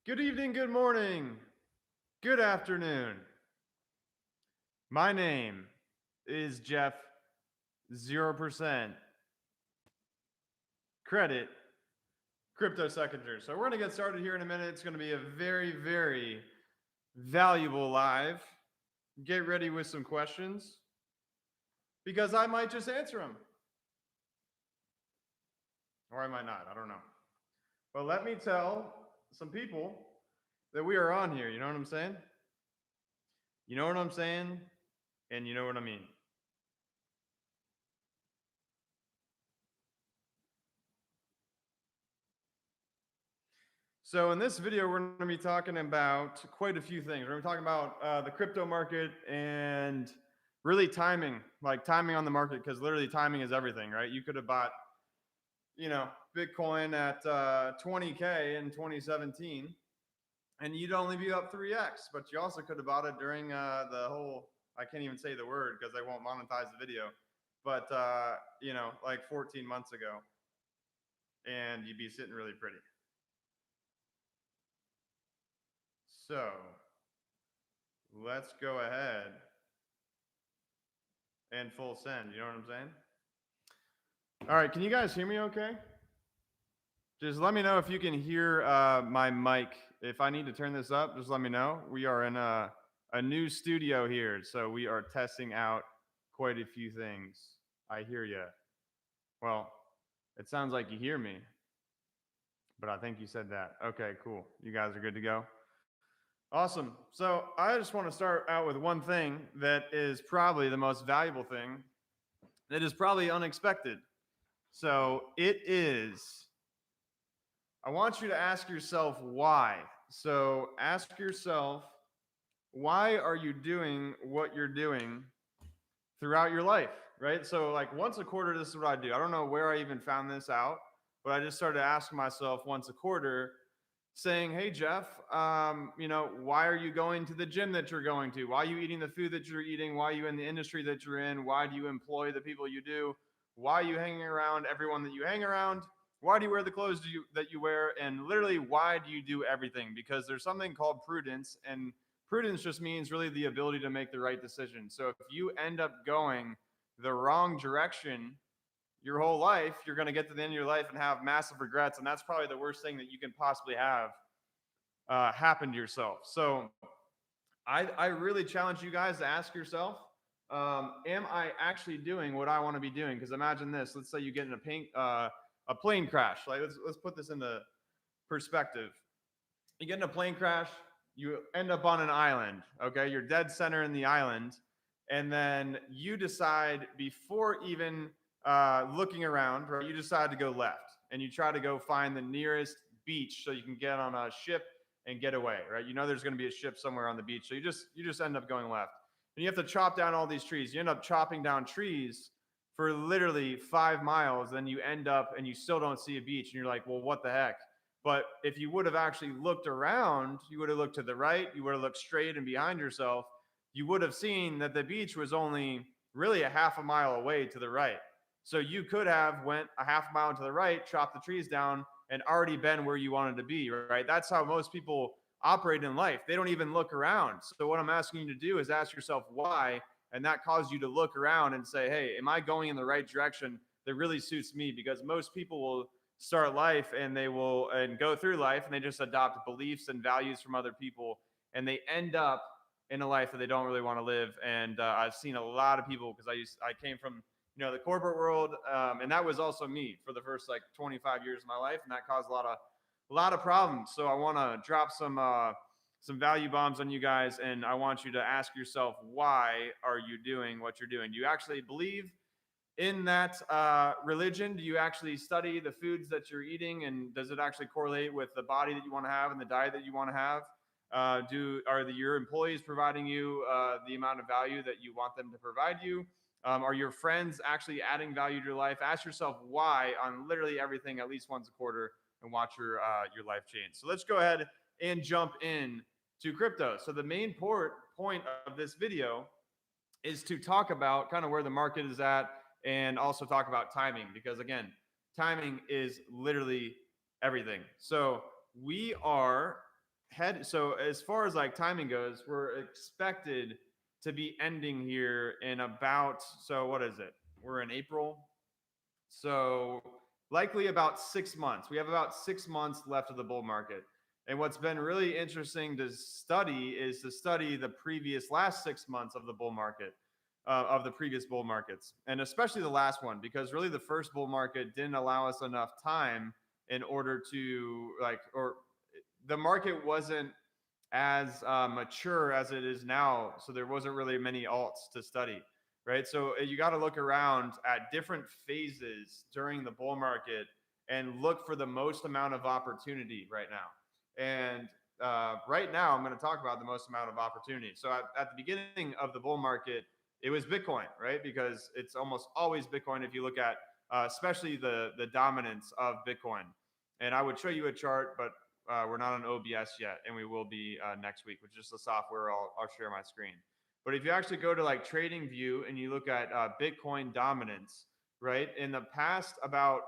Good evening, good morning, good afternoon. My name is Jeff 0% Credit Crypto Sekinger. So we're going to get started here in a minute. It's going to be a very, very valuable live. Get ready with some questions because I might just answer them. Or I might not. I don't know. But let me tell some people that we are on here. You know what I'm saying? You know what I'm saying? And you know what I mean. So in this video, we're going to be talking about quite a few things. We're going to be talking about the crypto market and really timing, like timing on the market, because literally timing is everything, right? You could have bought, Bitcoin at 20K in 2017, and you'd only be up 3x. But you also could have bought it during the whole, I can't even say the word because I won't monetize the video, but like 14 months ago, and you'd be sitting really pretty. So let's go ahead and full send. You know what I'm saying? All right. Can you guys hear me okay? Just let me know if you can hear my mic. If I need to turn this up, just let me know. We are in a new studio here, so we are testing out quite a few things. I hear you. Well, it sounds like you hear me, but I think you said that. Okay, cool. You guys are good to go? Awesome. So I just want to start out with one thing that is probably the most valuable thing that is probably unexpected. So it is, I want you to ask yourself why. So ask yourself, why are you doing what you're doing throughout your life, right? So like once a quarter, this is what I do. I don't know where I even found this out, but I just started asking myself once a quarter, saying, hey, Jeff, why are you going to the gym that you're going to? Why are you eating the food that you're eating? Why are you in the industry that you're in? Why do you employ the people you do? Why are you hanging around everyone that you hang around? Why do you wear the clothes that you wear? And literally, why do you do everything? Because there's something called prudence, and prudence just means really the ability to make the right decision. So if you end up going the wrong direction your whole life, you're going to get to the end of your life and have massive regrets. And that's probably the worst thing that you can possibly have happen to yourself. So I really challenge you guys to ask yourself, am I actually doing what I want to be doing? Because imagine this, let's say you get in a plane crash. Like let's put this into perspective. You get in a plane crash, you end up on an island, okay? You're dead center in the island. And then you decide before even looking around, right? You decide to go left and you try to go find the nearest beach so you can get on a ship and get away, right? You know there's going to be a ship somewhere on the beach, so you just end up going left. And you have to chop down all these trees. You end up chopping down trees for literally 5 miles, then you end up and you still don't see a beach, and you're like, well, what the heck? But if you would have actually looked around, you would have looked to the right, you would have looked straight and behind yourself, you would have seen that the beach was only really a half a mile away to the right. So you could have went a half mile to the right, chopped the trees down, and already been where you wanted to be, right? That's how most people operate in life. They don't even look around. So what I'm asking you to do is ask yourself why, and that causes you to look around and say, hey, am I going in the right direction that really suits me? Because most people will start life and they will and go through life and they just adopt beliefs and values from other people, and they end up in a life that they don't really want to live. And I've seen a lot of people, because I came from the corporate world, and that was also me for the first like 25 years of my life, and that caused a lot of problems. So I want to drop some value bombs on you guys, and I want you to ask yourself, why are you doing what you're doing? Do you actually believe in that religion? Do you actually study the foods that you're eating, and does it actually correlate with the body that you want to have and the diet that you want to have? Your employees providing you the amount of value that you want them to provide you? Are your friends actually adding value to your life? Ask yourself why on literally everything at least once a quarter, and watch your life change. So let's go ahead and jump in to crypto. So the main point of this video is to talk about kind of where the market is at, and also talk about timing, because again, timing is literally everything. So we are So as far as like timing goes, we're expected to be ending here in about, so what is it? We're in April. So likely about 6 months. We have about 6 months left of the bull market. And what's been really interesting to study is to study the previous last 6 months of the bull market, of the previous bull markets, and especially the last one, because really the first bull market didn't allow us enough time in order to like, or the market wasn't as mature as it is now. So there wasn't really many alts to study, right? So you got to look around at different phases during the bull market and look for the most amount of opportunity right now. And right now, I'm going to talk about the most amount of opportunity. So at the beginning of the bull market, it was Bitcoin, right? Because it's almost always Bitcoin if you look at especially the dominance of Bitcoin. And I would show you a chart, but we're not on OBS yet, and we will be next week, which is the software I'll share my screen. But if you actually go to like Trading View and you look at Bitcoin dominance, right? In the past about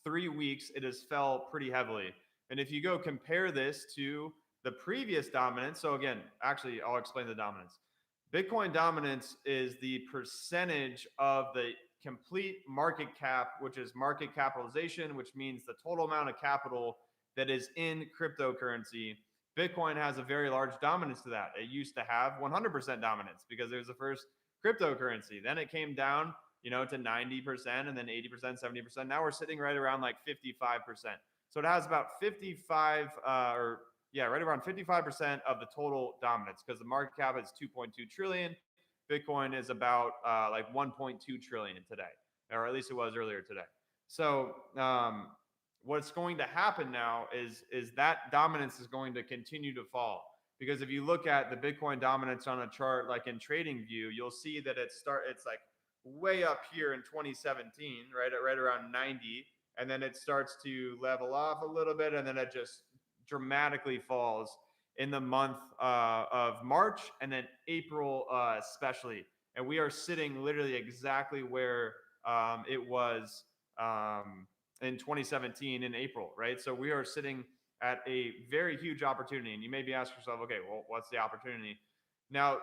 3 weeks, it has fell pretty heavily. And if you go compare this to the previous dominance, so again, actually, I'll explain the dominance. Bitcoin dominance is the percentage of the complete market cap, which is market capitalization, which means the total amount of capital that is in cryptocurrency. Bitcoin has a very large dominance to that. It used to have 100% dominance because it was the first cryptocurrency. Then it came down, to 90% and then 80%, 70%. Now we're sitting right around like 55%. So it has about 55 right around 55% of the total dominance because the market cap is 2.2 trillion. Bitcoin is about like 1.2 trillion today, or at least it was earlier today. So what's going to happen now is that dominance is going to continue to fall, because if you look at the Bitcoin dominance on a chart like in Trading View, you'll see that it's like way up here in 2017, right around 90, and then it starts to level off a little bit, and then it just dramatically falls in the month of March and then April especially. And we are sitting literally exactly where it was in 2017 in April, right? So we are sitting at a very huge opportunity. And you may be asking yourself, okay, well, what's the opportunity? Now,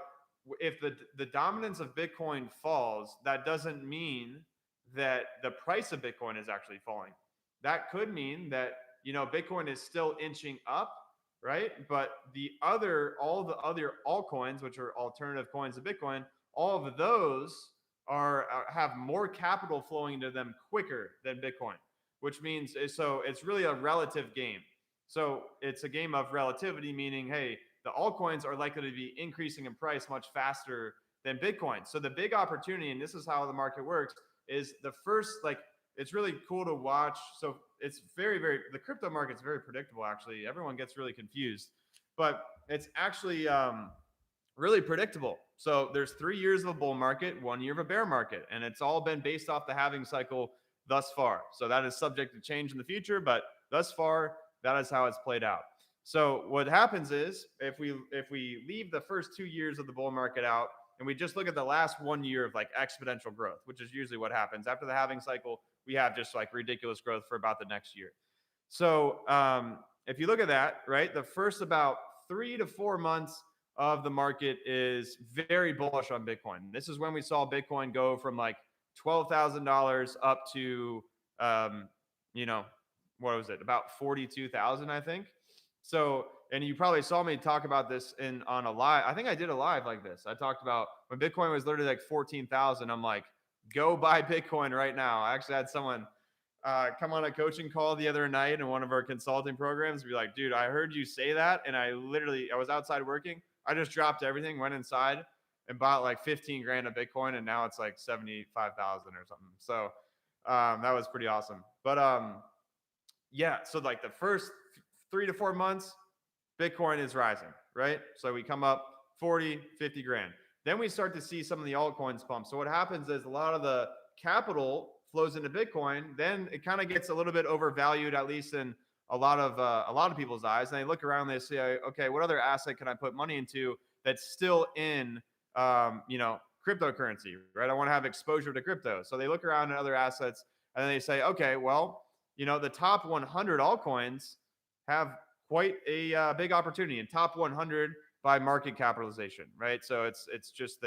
if the dominance of Bitcoin falls, that doesn't mean that the price of Bitcoin is actually falling. That could mean that, Bitcoin is still inching up, right? But all the other altcoins, which are alternative coins to Bitcoin, all of those have more capital flowing into them quicker than Bitcoin, which means so it's really a relative game. So it's a game of relativity, meaning, hey, the altcoins are likely to be increasing in price much faster than Bitcoin. So the big opportunity, and this is how the market works, is the first, like, it's really cool to watch. So it's the crypto market's very predictable, actually. Everyone gets really confused, but it's actually really predictable. So there's 3 years of a bull market, 1 year of a bear market, and it's all been based off the halving cycle thus far. So that is subject to change in the future, but thus far, that is how it's played out. So what happens is if we leave the first 2 years of the bull market out and we just look at the last 1 year of like exponential growth, which is usually what happens after the halving cycle, we have just like ridiculous growth for about the next year. So if you look at that, right, the first about 3 to 4 months of the market is very bullish on Bitcoin. This is when we saw Bitcoin go from like $12,000 up to, what was it? About 42,000, I think. So, and you probably saw me talk about this on a live. I think I did a live like this. I talked about when Bitcoin was literally like 14,000. I'm like, go buy Bitcoin right now. I actually had someone come on a coaching call the other night in one of our consulting programs. Be like, dude, I heard you say that, and I was outside working. I just dropped everything, went inside, and bought like 15 grand of Bitcoin, and now it's like 75,000 or something. So that was pretty awesome. But yeah, so like the first 3 to 4 months, Bitcoin is rising, right? So we come up 40, 50 grand. Then we start to see some of the altcoins pump. So what happens is a lot of the capital flows into Bitcoin. Then it kind of gets a little bit overvalued, at least in a lot of people's eyes. And they look around, they say, okay, what other asset can I put money into that's still in, cryptocurrency, right? I want to have exposure to crypto. So they look around at other assets and then they say, okay, well, the top 100 altcoins have quite a big opportunity, and top 100 by market capitalization, right? So it's just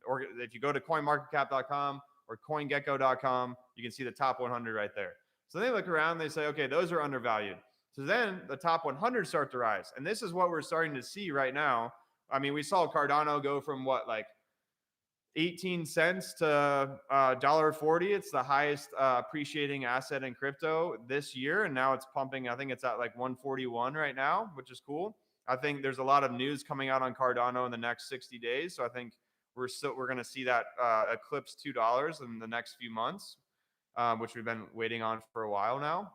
or if you go to coinmarketcap.com or coingecko.com, you can see the top 100 right there. So they look around, they say, okay, those are undervalued. So then the top 100 start to rise. And this is what we're starting to see right now. I mean, we saw Cardano go from what, like 18 cents to $1.40. It's the highest appreciating asset in crypto this year. And now it's pumping. I think it's at like 141 right now, which is cool. I think there's a lot of news coming out on Cardano in the next 60 days. So I think we're going to see that eclipse $2 in the next few months, which we've been waiting on for a while now.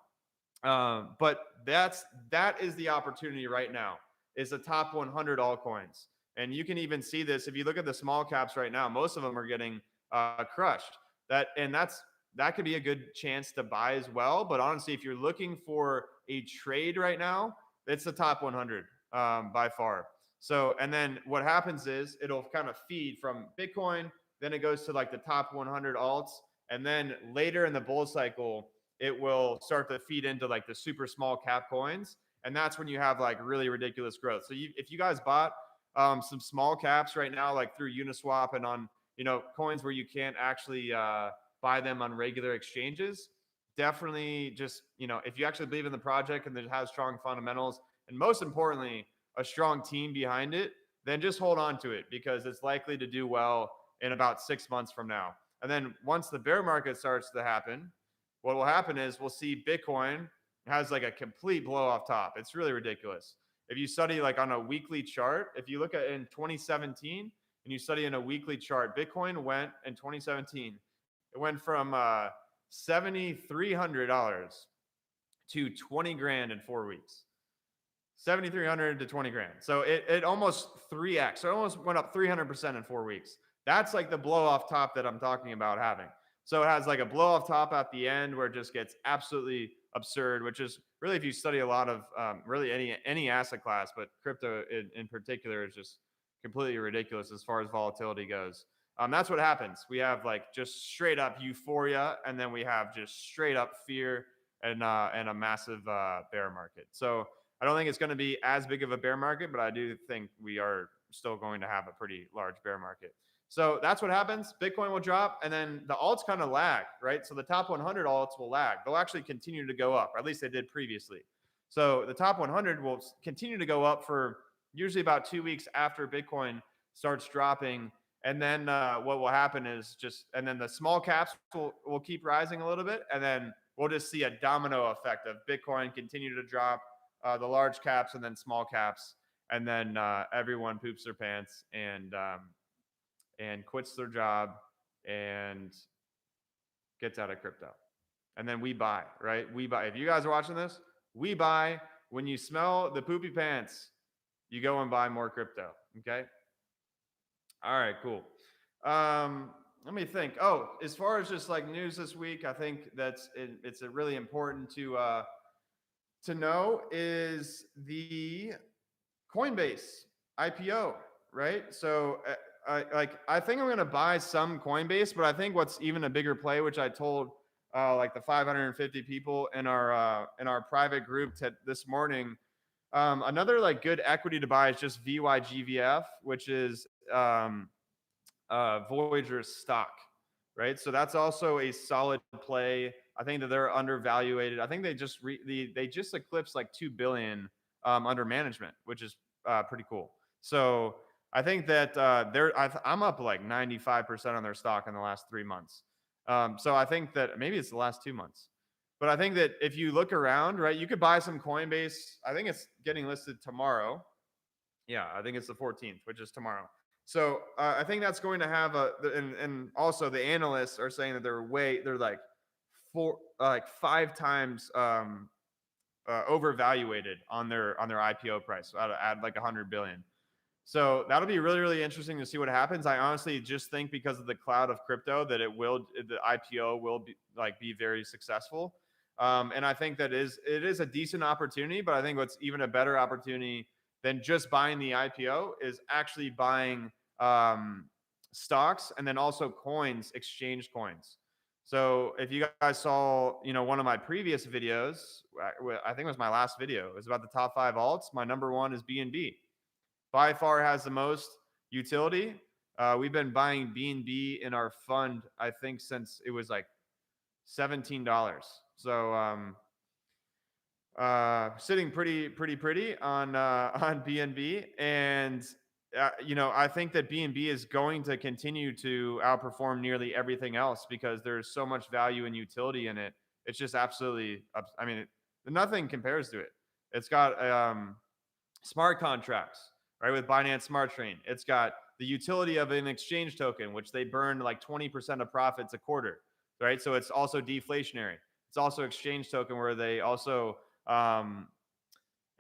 But that is the opportunity right now, is the top 100 altcoins. And you can even see this if you look at the small caps right now. Most of them are getting crushed. That could be a good chance to buy as well. But honestly, if you're looking for a trade right now, it's the top 100 by far. So, and then what happens is it'll kind of feed from Bitcoin, then it goes to like the top 100 alts, and then later in the bull cycle, it will start to feed into like the super small cap coins, and that's when you have like really ridiculous growth. So if you guys bought some small caps right now, like through Uniswap and on, coins where you can't actually buy them on regular exchanges, definitely just, if you actually believe in the project and it has strong fundamentals, and most importantly, a strong team behind it, then just hold on to it, because it's likely to do well in about 6 months from now. And then once the bear market starts to happen, what will happen is we'll see Bitcoin has like a complete blow off top. It's really ridiculous. If you study like on a weekly chart, if you look at in 2017 and you study in a weekly chart, Bitcoin went in 2017, it went from $7,300 to 20 grand in 4 weeks. 7,300 to 20 grand. So it almost 3x. So it almost went up 300% in 4 weeks. That's like the blow off top that I'm talking about having. So it has like a blow off top at the end where it just gets absolutely absurd, which is really, if you study a lot of really any asset class, but crypto in particular is just completely ridiculous as far as volatility goes. That's what happens. We have like just straight up euphoria, and then we have just straight up fear and a massive bear market. So I don't think it's going to be as big of a bear market, but I do think we are still going to have a pretty large bear market. So that's what happens. Bitcoin will drop, and then the alts kind of lag, right? So the top 100 alts will lag. They'll actually continue to go up, or at least they did previously. So the top 100 will continue to go up for usually about 2 weeks after Bitcoin starts dropping. And then what will happen is and then the small caps will keep rising a little bit, and then we'll just see a domino effect of Bitcoin continue to drop, the large caps, and then small caps, and then everyone poops their pants and quits their job and gets out of crypto. And then we buy, right? We buy. If you guys are watching this, we buy. When you smell the poopy pants, you go and buy more crypto. Okay. All right, cool. Let me think. Oh, as far as just like news this week, I think it's a really important to know is the Coinbase IPO, right? So I think I'm going to buy some Coinbase, but I think what's even a bigger play, which I told like the 550 people in our private group this morning, another like good equity to buy is just VYGVF, which is Voyager's stock, right? So that's also a solid play. I think that they're undervalued. I think they just eclipsed like 2 billion under management, which is pretty cool. So I think that I'm up like 95% on their stock in the last 3 months. So I think that maybe it's the last 2 months. But I think that if you look around, right, you could buy some Coinbase. I think it's getting listed tomorrow. Yeah, I think it's the 14th, which is tomorrow. So I think that's going to have and also the analysts are saying that they're like 5 times overvaluated on their IPO price. So add like 100 billion. So that'll be really, really interesting to see what happens. I honestly just think because of the cloud of crypto that the IPO will be very successful. And I think that it is a decent opportunity, but I think what's even a better opportunity than just buying the IPO is actually buying stocks and then also coins, exchange coins. So if you guys saw, one of my previous videos, I think it was my last video. It was about the top 5 alts. My number one is BNB. By far has the most utility. We've been buying BNB in our fund, I think, since it was like $17. So sitting pretty on on BNB, and I think that BNB is going to continue to outperform nearly everything else because there's so much value and utility in it. It's just absolutely, I mean, nothing compares to it. It's got smart contracts, right, with Binance Smart Chain. It's got the utility of an exchange token, which they burn like 20% of profits a quarter, right? So it's also deflationary. It's also exchange token where they also um,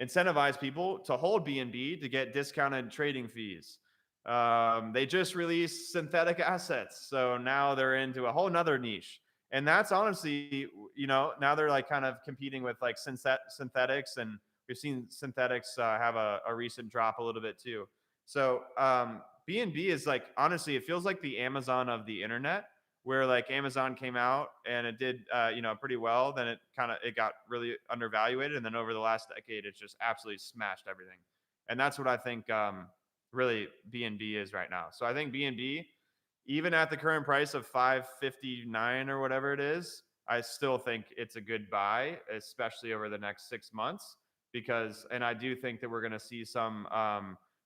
incentivize people to hold BNB to get discounted trading fees. They just released synthetic assets, so now they're into a whole nother niche, and that's honestly, now they're like kind of competing with like synthetics, and we've seen synthetics have a recent drop a little bit too. So BNB is like, honestly, it feels like the Amazon of the internet, where like Amazon came out and it did pretty well, then it got really undervaluated, and then over the last decade it's just absolutely smashed everything. And that's what I think really BNB is right now. So I think BNB, even at the current price of 559 or whatever it is, I still think it's a good buy, especially over the next 6 months, because, and I do think that we're going to see I'm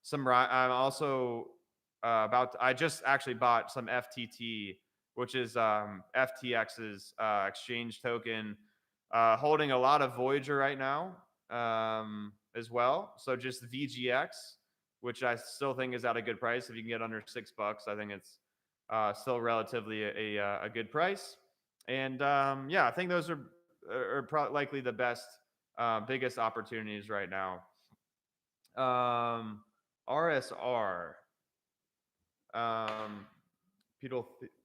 also I just actually bought some FTT, which is FTX's exchange token, holding a lot of Voyager right now as well. So just VGX, which I still think is at a good price. If you can get under $6, I think it's still relatively a good price. And yeah, I think those are likely the best, biggest opportunities right now. RSR.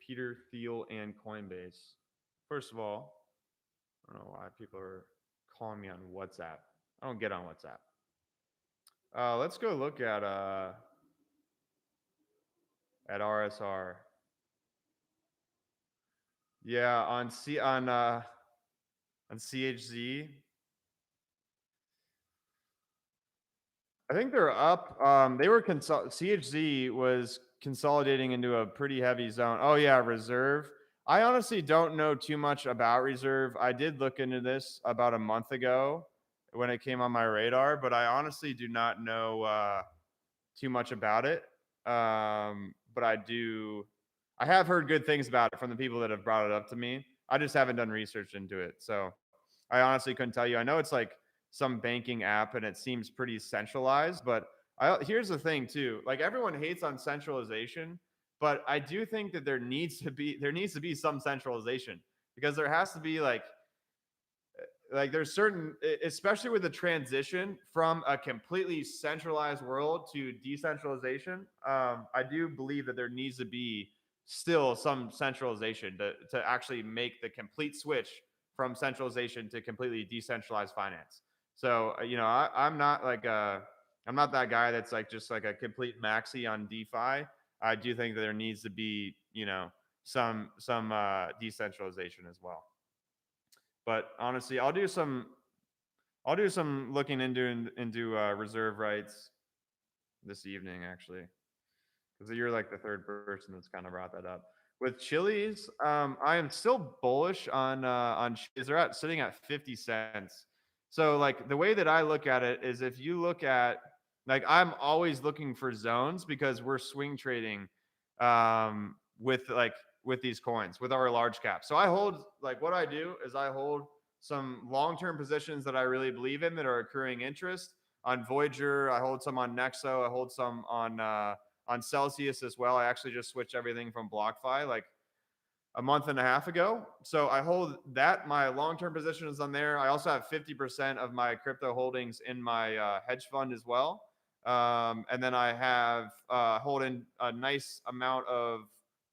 Peter Thiel and Coinbase. First of all, I don't know why people are calling me on WhatsApp. I don't get on WhatsApp. Let's go look at RSR. Yeah, on CHZ. I think they're up. CHZ was consolidating into a pretty heavy zone. Oh yeah, Reserve. I honestly don't know too much about Reserve. I did look into this about a month ago when it came on my radar, but I honestly do not know too much about it. But I have heard good things about it from the people that have brought it up to me. I just haven't done research into it, so I honestly couldn't tell you. I know it's like some banking app and it seems pretty centralized, but here's the thing too. Like, everyone hates on centralization, but I do think that there needs to be some centralization, because there has to be like there's certain, especially with the transition from a completely centralized world to decentralization. I do believe that there needs to be still some centralization to actually make the complete switch from centralization to completely decentralized finance. So I'm not I'm not that guy that's like just like a complete maxi on DeFi. I do think that there needs to be some decentralization as well. But honestly, I'll do some looking into reserve rights this evening, actually, because you're like the third person that's kind of brought that up. With Chili's, I am still bullish on Chili's. They're sitting at 50 cents. So like the way that I look at it is, if you look at, like, I'm always looking for zones because we're swing trading with these coins, with our large cap. So I hold, like, what I do is I hold some long-term positions that I really believe in that are accruing interest. On Voyager, I hold some on Nexo. I hold some on Celsius as well. I actually just switched everything from BlockFi like a month and a half ago. So I hold that. My long-term position is on there. I also have 50% of my crypto holdings in my hedge fund as well. And then I have holding a nice amount of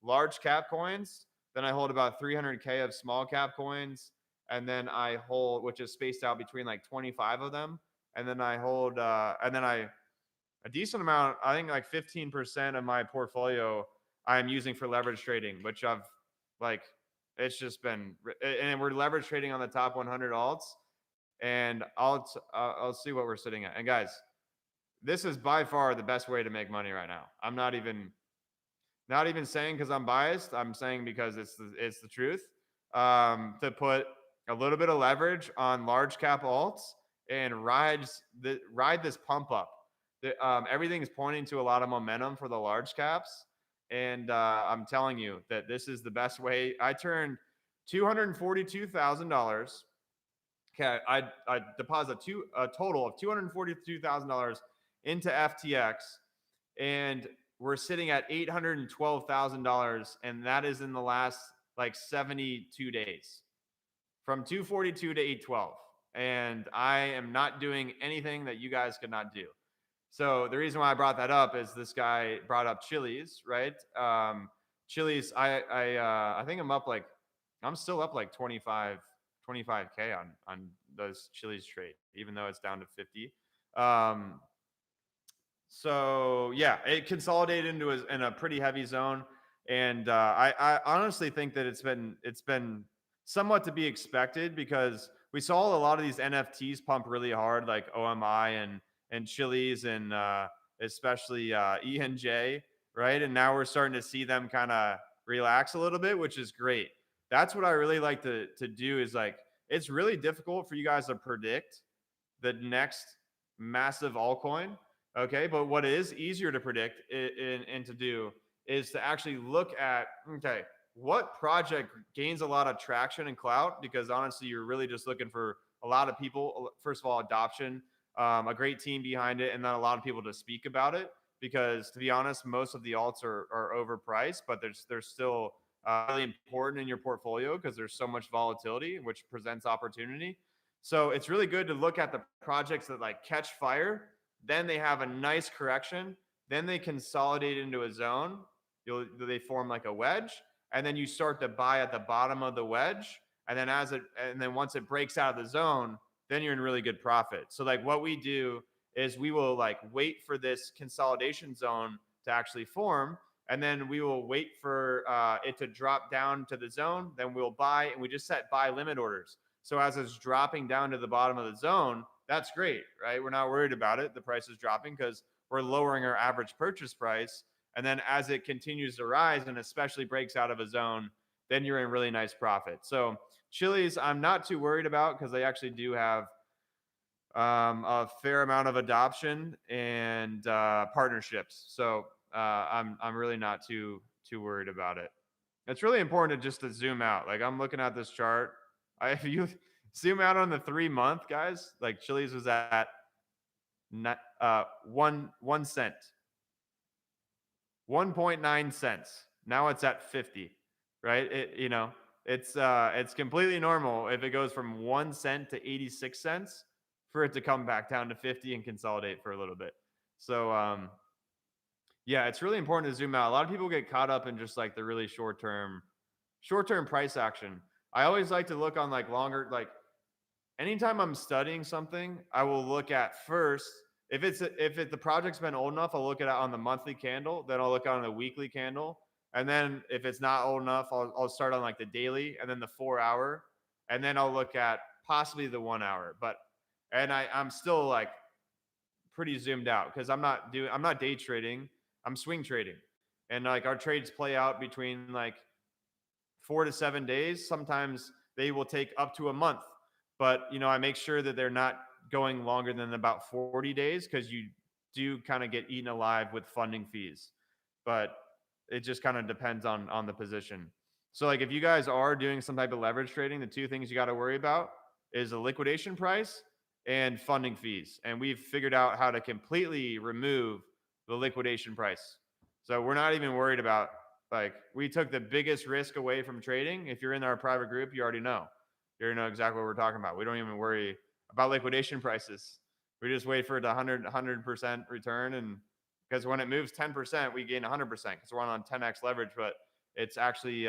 large cap coins. Then I hold about 300K of small cap coins. And then I hold, which is spaced out between like 25 of them. And then I hold, a decent amount, I think like 15% of my portfolio I'm using for leverage trading, which I've like It's just been, and we're leverage trading on the top 100 alts, and I'll see what we're sitting at. And guys, this is by far the best way to make money right now. I'm not even saying because I'm biased. I'm saying because it's the truth. To put a little bit of leverage on large cap alts and ride this pump up. Everything is pointing to a lot of momentum for the large caps, and I'm telling you that this is the best way. I turned $242,000. Okay, I deposit a total of $242,000 into FTX, and we're sitting at $812,000, and that is in the last like 72 days, from 242 to 812. And I am not doing anything that you guys could not do. So the reason why I brought that up is this guy brought up Chili's, right? Chili's, I think I'm still up like 25K on those Chili's trade, even though it's down to 50. So yeah, it consolidated in a pretty heavy zone, and I honestly think that it's been somewhat to be expected because we saw a lot of these NFTs pump really hard, like OMI and Chili's and especially ENJ, right? And now we're starting to see them kind of relax a little bit, which is great. That's what I really like to do. Is like it's really difficult for you guys to predict the next massive altcoin. Okay, but what is easier to predict and to do is to actually look at, okay, what project gains a lot of traction and clout, because honestly, you're really just looking for a lot of people, first of all, adoption, a great team behind it, and then a lot of people to speak about it, because to be honest, most of the alts are overpriced, but there's still really important in your portfolio because there's so much volatility, which presents opportunity. So it's really good to look at the projects that like catch fire, then they have a nice correction, then they consolidate into a zone. They form like a wedge, and then you start to buy at the bottom of the wedge, and then once it breaks out of the zone, then you're in really good profit. So like what we do is we will like wait for this consolidation zone to actually form, and then we will wait for it to drop down to the zone. Then we'll buy, and we just set buy limit orders. So as it's dropping down to the bottom of the zone, that's great, right? We're not worried about it. The price is dropping because we're lowering our average purchase price. And then as it continues to rise and especially breaks out of a zone, then you're in really nice profit. So Chili's, I'm not too worried about because they actually do have a fair amount of adoption and partnerships. So I'm really not too worried about it. It's really important to just to zoom out. Like I'm looking at this chart. If you zoom out on the 3-month, guys, like Chili's was at 1 cent, 1.9 cents. Now it's at 50, right? It's completely normal if it goes from 1 cent to 86 cents for it to come back down to 50 and consolidate for a little bit. So yeah, it's really important to zoom out. A lot of people get caught up in just like the really short-term price action. I always like to look on like longer, like anytime I'm studying something, I will look at first, if the project's been old enough, I'll look at it on the monthly candle, then I'll look on the weekly candle. And then if it's not old enough, I'll start on like the daily and then the 4-hour, and then I'll look at possibly the 1 hour. And I'm still like pretty zoomed out because I'm not day trading, I'm swing trading. And like our trades play out between like 4 to 7 days. Sometimes they will take up to a month, but I make sure that they're not going longer than about 40 days because you do kind of get eaten alive with funding fees. But it just kind of depends on the position. So like if you guys are doing some type of leverage trading, the two things you got to worry about is the liquidation price and funding fees. And we've figured out how to completely remove the liquidation price. So we're not even worried about, like, we took the biggest risk away from trading. If you're in our private group, you already know. You already know exactly what we're talking about. We don't even worry about liquidation prices. We just wait for it to 100% return. And because when it moves 10%, we gain 100% because we're on 10x leverage, but it's actually,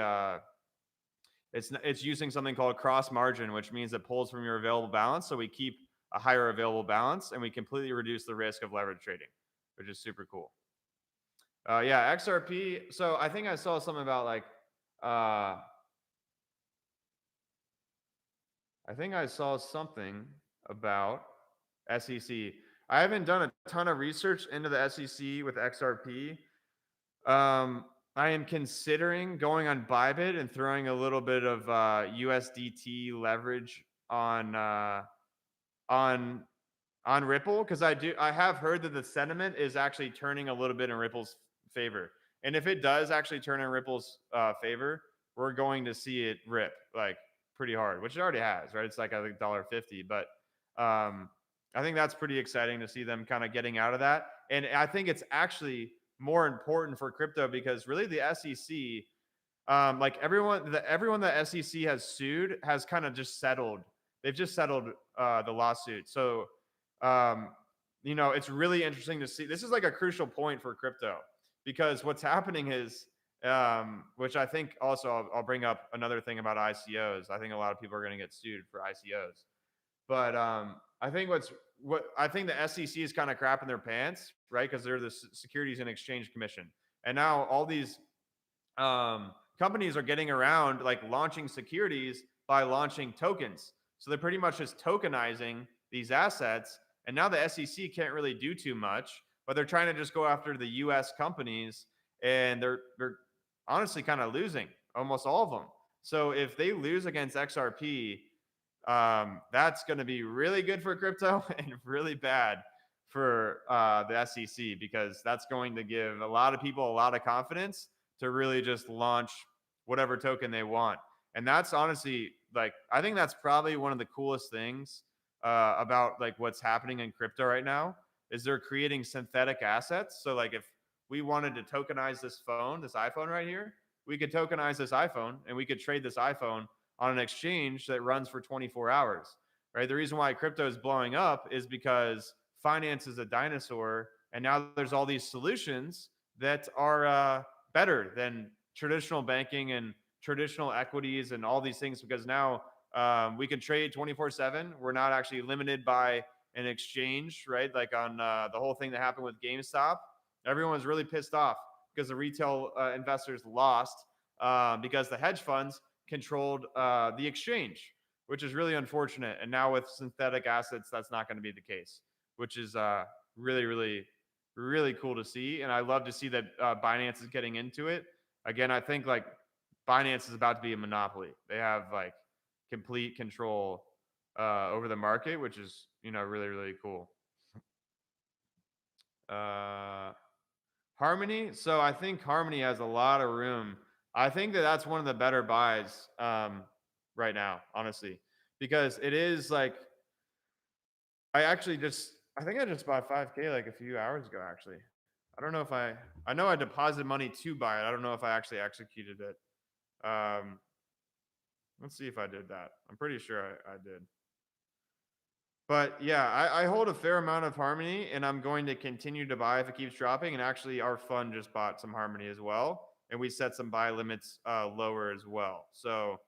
it's using something called cross margin, which means it pulls from your available balance. So we keep a higher available balance and we completely reduce the risk of leverage trading, which is super cool. Yeah, XRP. So I think I saw something about like I think I saw something about SEC. I haven't done a ton of research into the SEC with XRP. I am considering going on Bybit and throwing a little bit of USDT leverage on on Ripple, because I have heard that the sentiment is actually turning a little bit in Ripple's favor. And if it does actually turn in Ripple's favor, we're going to see it rip like pretty hard, which it already has, right? It's like I think $1.50, but I think that's pretty exciting to see them kind of getting out of that. And I think it's actually more important for crypto because really the SEC, like everyone that SEC has sued has kind of just settled. They've just settled the lawsuit. So, um, it's really interesting to see. This is like a crucial point for crypto because what's happening is, which I think also I'll bring up another thing about ICOs. I think a lot of people are going to get sued for ICOs, but I think what I think the SEC is kind of crapping their pants, right? Because they're the Securities and Exchange Commission, and now all these companies are getting around like launching securities by launching tokens. So they're pretty much just tokenizing these assets. And now the SEC can't really do too much, but they're trying to just go after the US companies, and they're honestly kind of losing almost all of them. So if they lose against XRP, that's going to be really good for crypto and really bad for the SEC, because that's going to give a lot of people a lot of confidence to really just launch whatever token they want. And that's honestly, like, I think that's probably one of the coolest things about like what's happening in crypto right now is they're creating synthetic assets. So like if we wanted to tokenize this phone, this iPhone right here, we could tokenize this iPhone and we could trade this iPhone on an exchange that runs for 24 hours, right? The reason why crypto is blowing up is because finance is a dinosaur, and now there's all these solutions that are better than traditional banking and traditional equities and all these things, because now we can trade 24/7. We're not actually limited by an exchange, right? Like on the whole thing that happened with GameStop, everyone was really pissed off because the retail investors lost because the hedge funds controlled the exchange, which is really unfortunate. And now with synthetic assets, that's not going to be the case, which is really, really, really cool to see. And I love to see that Binance is getting into it. Again, I think like Binance is about to be a monopoly. They have like complete control over the market, which is, really, really cool. Harmony. So I think Harmony has a lot of room. I think that that's one of the better buys right now, honestly, because it is like I think I just bought 5K like a few hours ago. Actually, I don't know if I know I deposited money to buy it. I don't know if I actually executed it. Let's see if I did that. I'm pretty sure I did. But yeah, I hold a fair amount of Harmony, and I'm going to continue to buy if it keeps dropping. And actually, our fund just bought some Harmony as well, and we set some buy limits lower as well. So,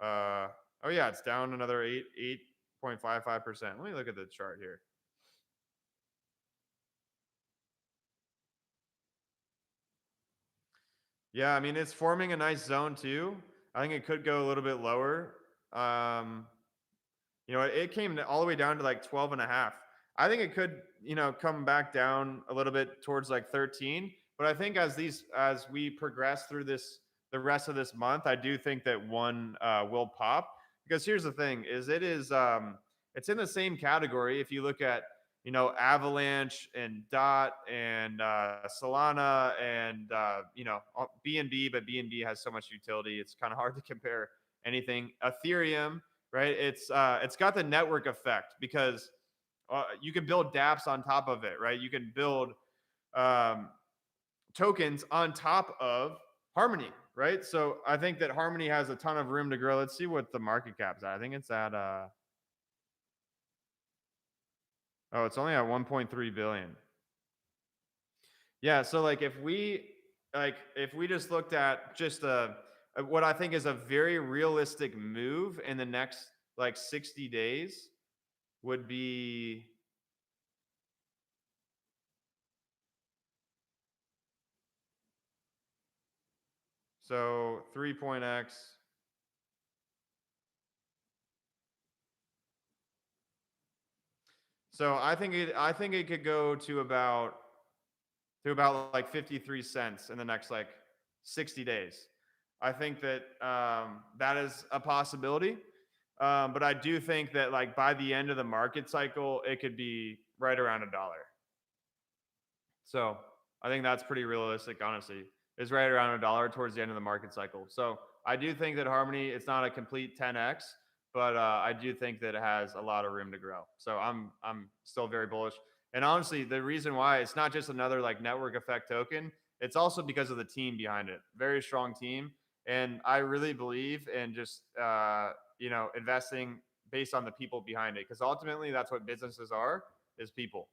oh yeah, it's down another 8.55%. Let me look at the chart here. Yeah, I mean, it's forming a nice zone too. I think it could go a little bit lower. It came all the way down to like 12 and a half. I think it could, come back down a little bit towards like 13. But I think as we progress through the rest of this month, I do think that one will pop, because here's the thing: is it's in the same category. If you look at Avalanche and Dot and Solana and BNB, but BNB has so much utility, it's kind of hard to compare anything. Ethereum, right? It's got the network effect because you can build dApps on top of it, right? You can build tokens on top of Harmony, right? So I think that Harmony has a ton of room to grow. Let's see what the market cap's at. I think it's at it's only at 1.3 billion. Yeah, so like if we just looked at just what I think is a very realistic move in the next like 60 days would be so 3.x. So I think it could go to about like 53 cents in the next like 60 days. I think that that is a possibility. But I do think that like by the end of the market cycle, it could be right around $1. So I think that's pretty realistic, honestly. Is right around $1 towards the end of the market cycle. So I do think that Harmony, it's not a complete 10x, but I do think that it has a lot of room to grow. So I'm still very bullish. And honestly, the reason why it's not just another like network effect token, it's also because of the team behind it. Very strong team, and I really believe in just investing based on the people behind it, because ultimately that's what businesses are, is people.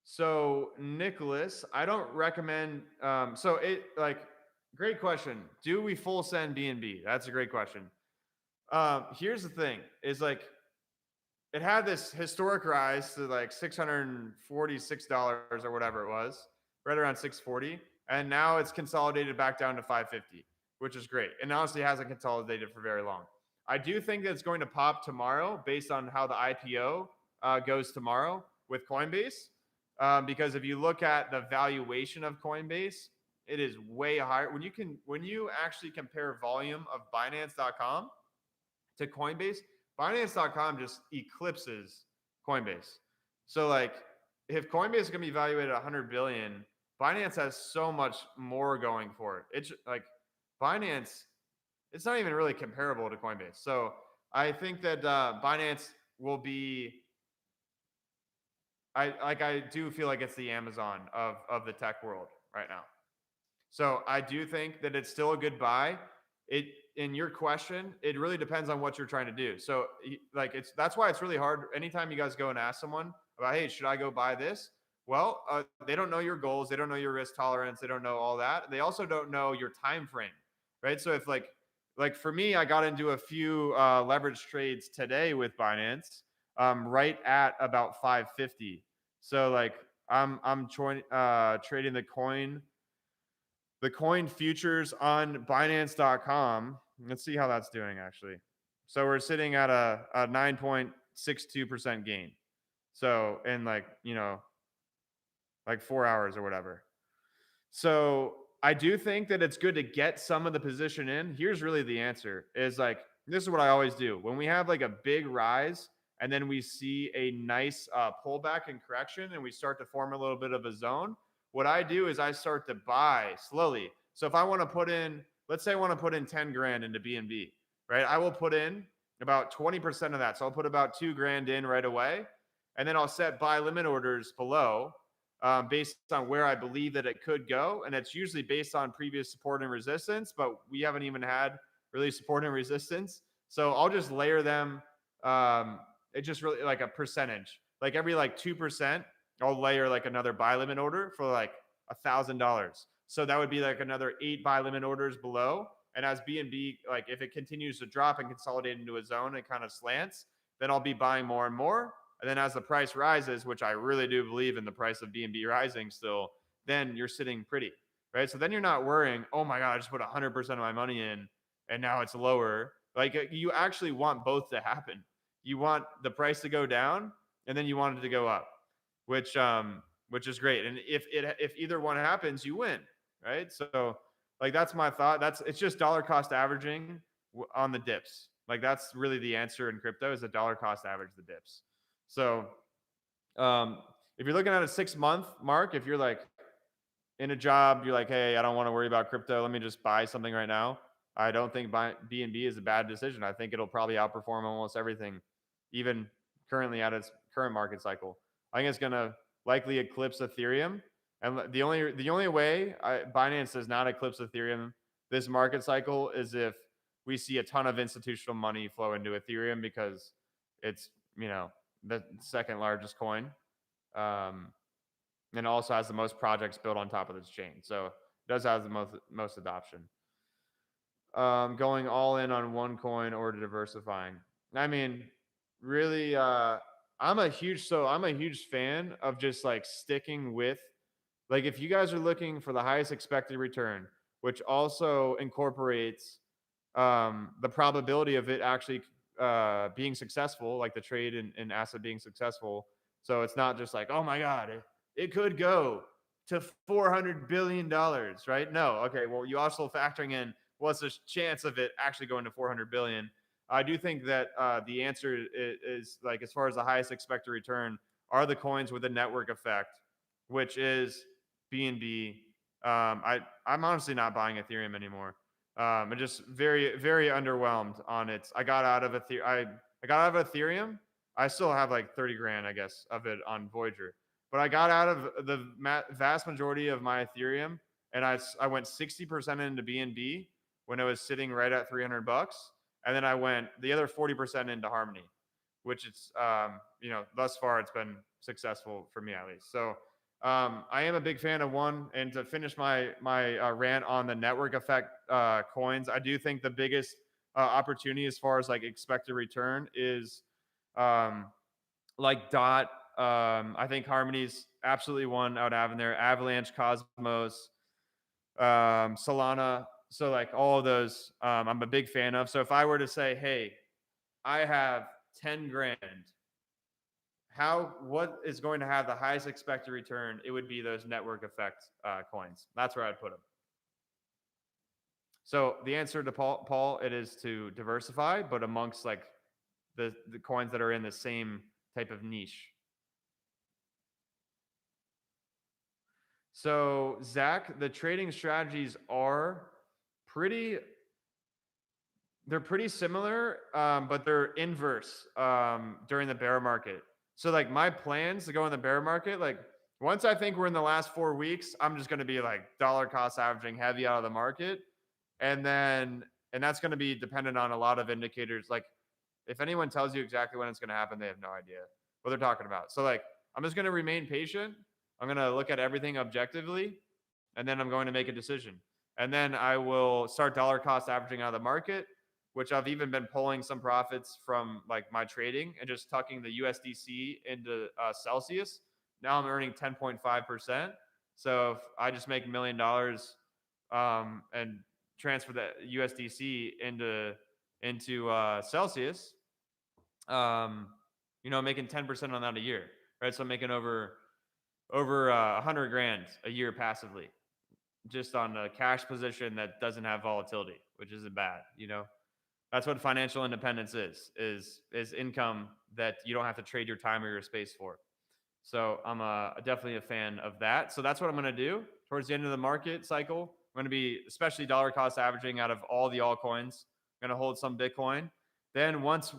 So Nicholas, I don't recommend. So it like great question. Do we full send BNB? That's a great question. Here's the thing: is like it had this historic rise to like $646 or whatever it was, right around 640, and now it's consolidated back down to 550, which is great. And honestly, it hasn't consolidated for very long. I do think that it's going to pop tomorrow based on how the IPO goes tomorrow with Coinbase, because if you look at the valuation of Coinbase, it is way higher. When you actually compare volume of Binance.com to Coinbase, Binance.com just eclipses Coinbase. So like if Coinbase is going to be evaluated at 100 billion, Binance has so much more going for it. It's like Binance, it's not even really comparable to Coinbase. So I think that Binance will be. I do feel like it's the Amazon of the tech world right now. So I do think that it's still a good buy. It In your question, it really depends on what you're trying to do. So like that's why it's really hard. Anytime you guys go and ask someone about, hey, should I go buy this? Well, they don't know your goals. They don't know your risk tolerance. They don't know all that. They also don't know your time frame, right? So if like for me, I got into a few leverage trades today with Binance, right at about 550. So like I'm trading the coin futures on Binance.com. Let's see how that's doing actually. So we're sitting at a 9.62% gain. So in like 4 hours or whatever. So I do think that it's good to get some of the position in. Here's really the answer is like, this is what I always do. When we have like a big rise and then we see a nice pullback and correction and we start to form a little bit of a zone, what I do is I start to buy slowly. So if I want to put in, let's say I want to put in 10 grand into BNB, right? I will put in about 20% of that. So I'll put about 2 grand in right away. And then I'll set buy limit orders below based on where I believe that it could go. And it's usually based on previous support and resistance, but we haven't even had really support and resistance. So I'll just layer them. It's just really like a percentage, like every like 2%, I'll layer like another buy limit order for like $1,000. So that would be like another 8 buy limit orders below. And as BNB, like if it continues to drop and consolidate into a zone and kind of slants, then I'll be buying more and more. And then as the price rises, which I really do believe in the price of BNB rising still, then you're sitting pretty, right? So then you're not worrying, oh my God, I just put 100% of my money in and now it's lower. Like you actually want both to happen. You want the price to go down and then you want it to go up, which is great. And if either one happens, you win, right? So like that's my thought. It's just dollar cost averaging on the dips. Like that's really the answer in crypto is a dollar cost average the dips. So if you're looking at a 6-month mark, if you're like in a job, you're like, hey, I don't want to worry about crypto. Let me just buy something right now. I don't think BNB is a bad decision. I think it'll probably outperform almost everything, even currently at its current market cycle. I think it's going to likely eclipse Ethereum. And the only way Binance does not eclipse Ethereum this market cycle is if we see a ton of institutional money flow into Ethereum because it's, the second largest coin, and also has the most projects built on top of this chain. So it does have the most adoption. Going all in on one coin or diversifying. I mean, really, I'm a huge fan of just like sticking with, like if you guys are looking for the highest expected return, which also incorporates the probability of it actually being successful, like the trade and asset being successful. So it's not just like, oh my God, it could go to $400 billion, right? No. Okay. Well, you also factoring in what's the chance of it actually going to 400 billion. I do think that the answer is like, as far as the highest expected return, are the coins with a network effect, which is BNB. I'm honestly not buying Ethereum anymore. I'm just very, very underwhelmed on it. I got out of I got out of Ethereum. I still have like 30 grand, I guess, of it on Voyager. But I got out of the vast majority of my Ethereum, and I went 60% into BNB when it was sitting right at 300 bucks, and then I went the other 40% into Harmony, which it's thus far it's been successful for me at least. So I am a big fan of one. And to finish my rant on the network effect coins, I do think the biggest opportunity as far as like expected return is like Dot. I think Harmony's absolutely one out of in there. Avalanche, Cosmos, Solana. So like all of those, I'm a big fan of. So if I were to say, hey, I have 10 grand, what is going to have the highest expected return? It would be those network effect coins. That's where I'd put them. So the answer to Paul, it is to diversify, but amongst like the coins that are in the same type of niche. So Zach, the trading strategies are they're pretty similar, but they're inverse during the bear market. So like my plans to go in the bear market, like once I think we're in the last 4 weeks, I'm just going to be like dollar cost averaging heavy out of the market. And that's going to be dependent on a lot of indicators. Like if anyone tells you exactly when it's going to happen, they have no idea what they're talking about. So like, I'm just going to remain patient. I'm going to look at everything objectively, and then I'm going to make a decision. And then I will start dollar cost averaging out of the market, which I've even been pulling some profits from like my trading and just tucking the USDC into Celsius. Now I'm earning 10.5%. So if I just make $1 million and transfer that USDC into Celsius, making 10% on that a year, right? So I'm making over 100 grand a year passively, just on a cash position that doesn't have volatility, which isn't bad. That's what financial independence is income that you don't have to trade your time or your space for. So I'm definitely a fan of that. So that's what I'm going to do towards the end of the market cycle. I'm going to be especially dollar cost averaging out of all the altcoins. I'm going to hold some Bitcoin. Then once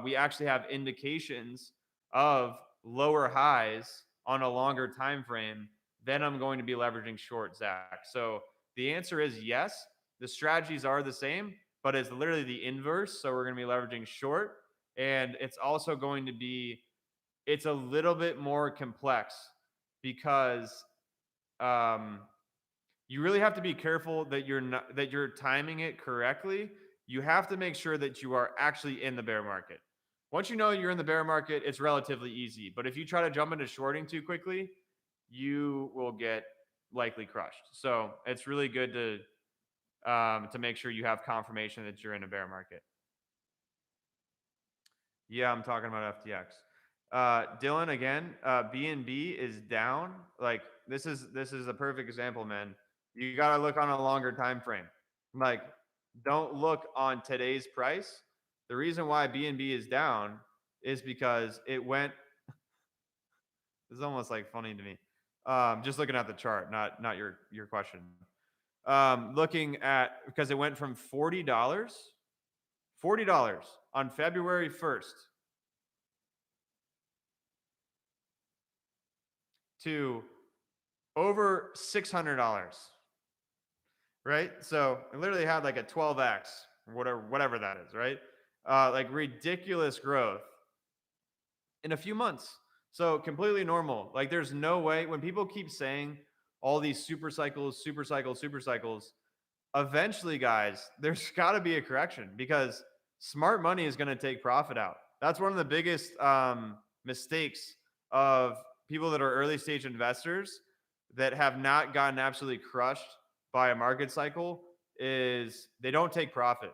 we actually have indications of lower highs on a longer time frame, then I'm going to be leveraging short, Zach. So the answer is yes. The strategies are the same, but it's literally the inverse. So we're going to be leveraging short, and it's also going to be, it's a little bit more complex because you really have to be careful that you're timing it correctly. You have to make sure that you are actually in the bear market. Once you know you're in the bear market, it's relatively easy. But if you try to jump into shorting too quickly, you will get likely crushed. So it's really good to make sure you have confirmation that you're in a bear market. Yeah, I'm talking about FTX. Dylan, again, BNB is down. Like this is a perfect example, man. You got to look on a longer time frame. Like, don't look on today's price. The reason why BNB is down is because it went. This is almost like funny to me. Just looking at the chart, not your question. Looking at, because it went from $40 on February 1st to over $600, right? So it literally had like a 12x, whatever that is, right? Like ridiculous growth in a few months. So completely normal. Like there's no way, when people keep saying all these super cycles, eventually, guys, there's got to be a correction because smart money is going to take profit out. That's one of the biggest mistakes of people that are early stage investors that have not gotten absolutely crushed by a market cycle is they don't take profit.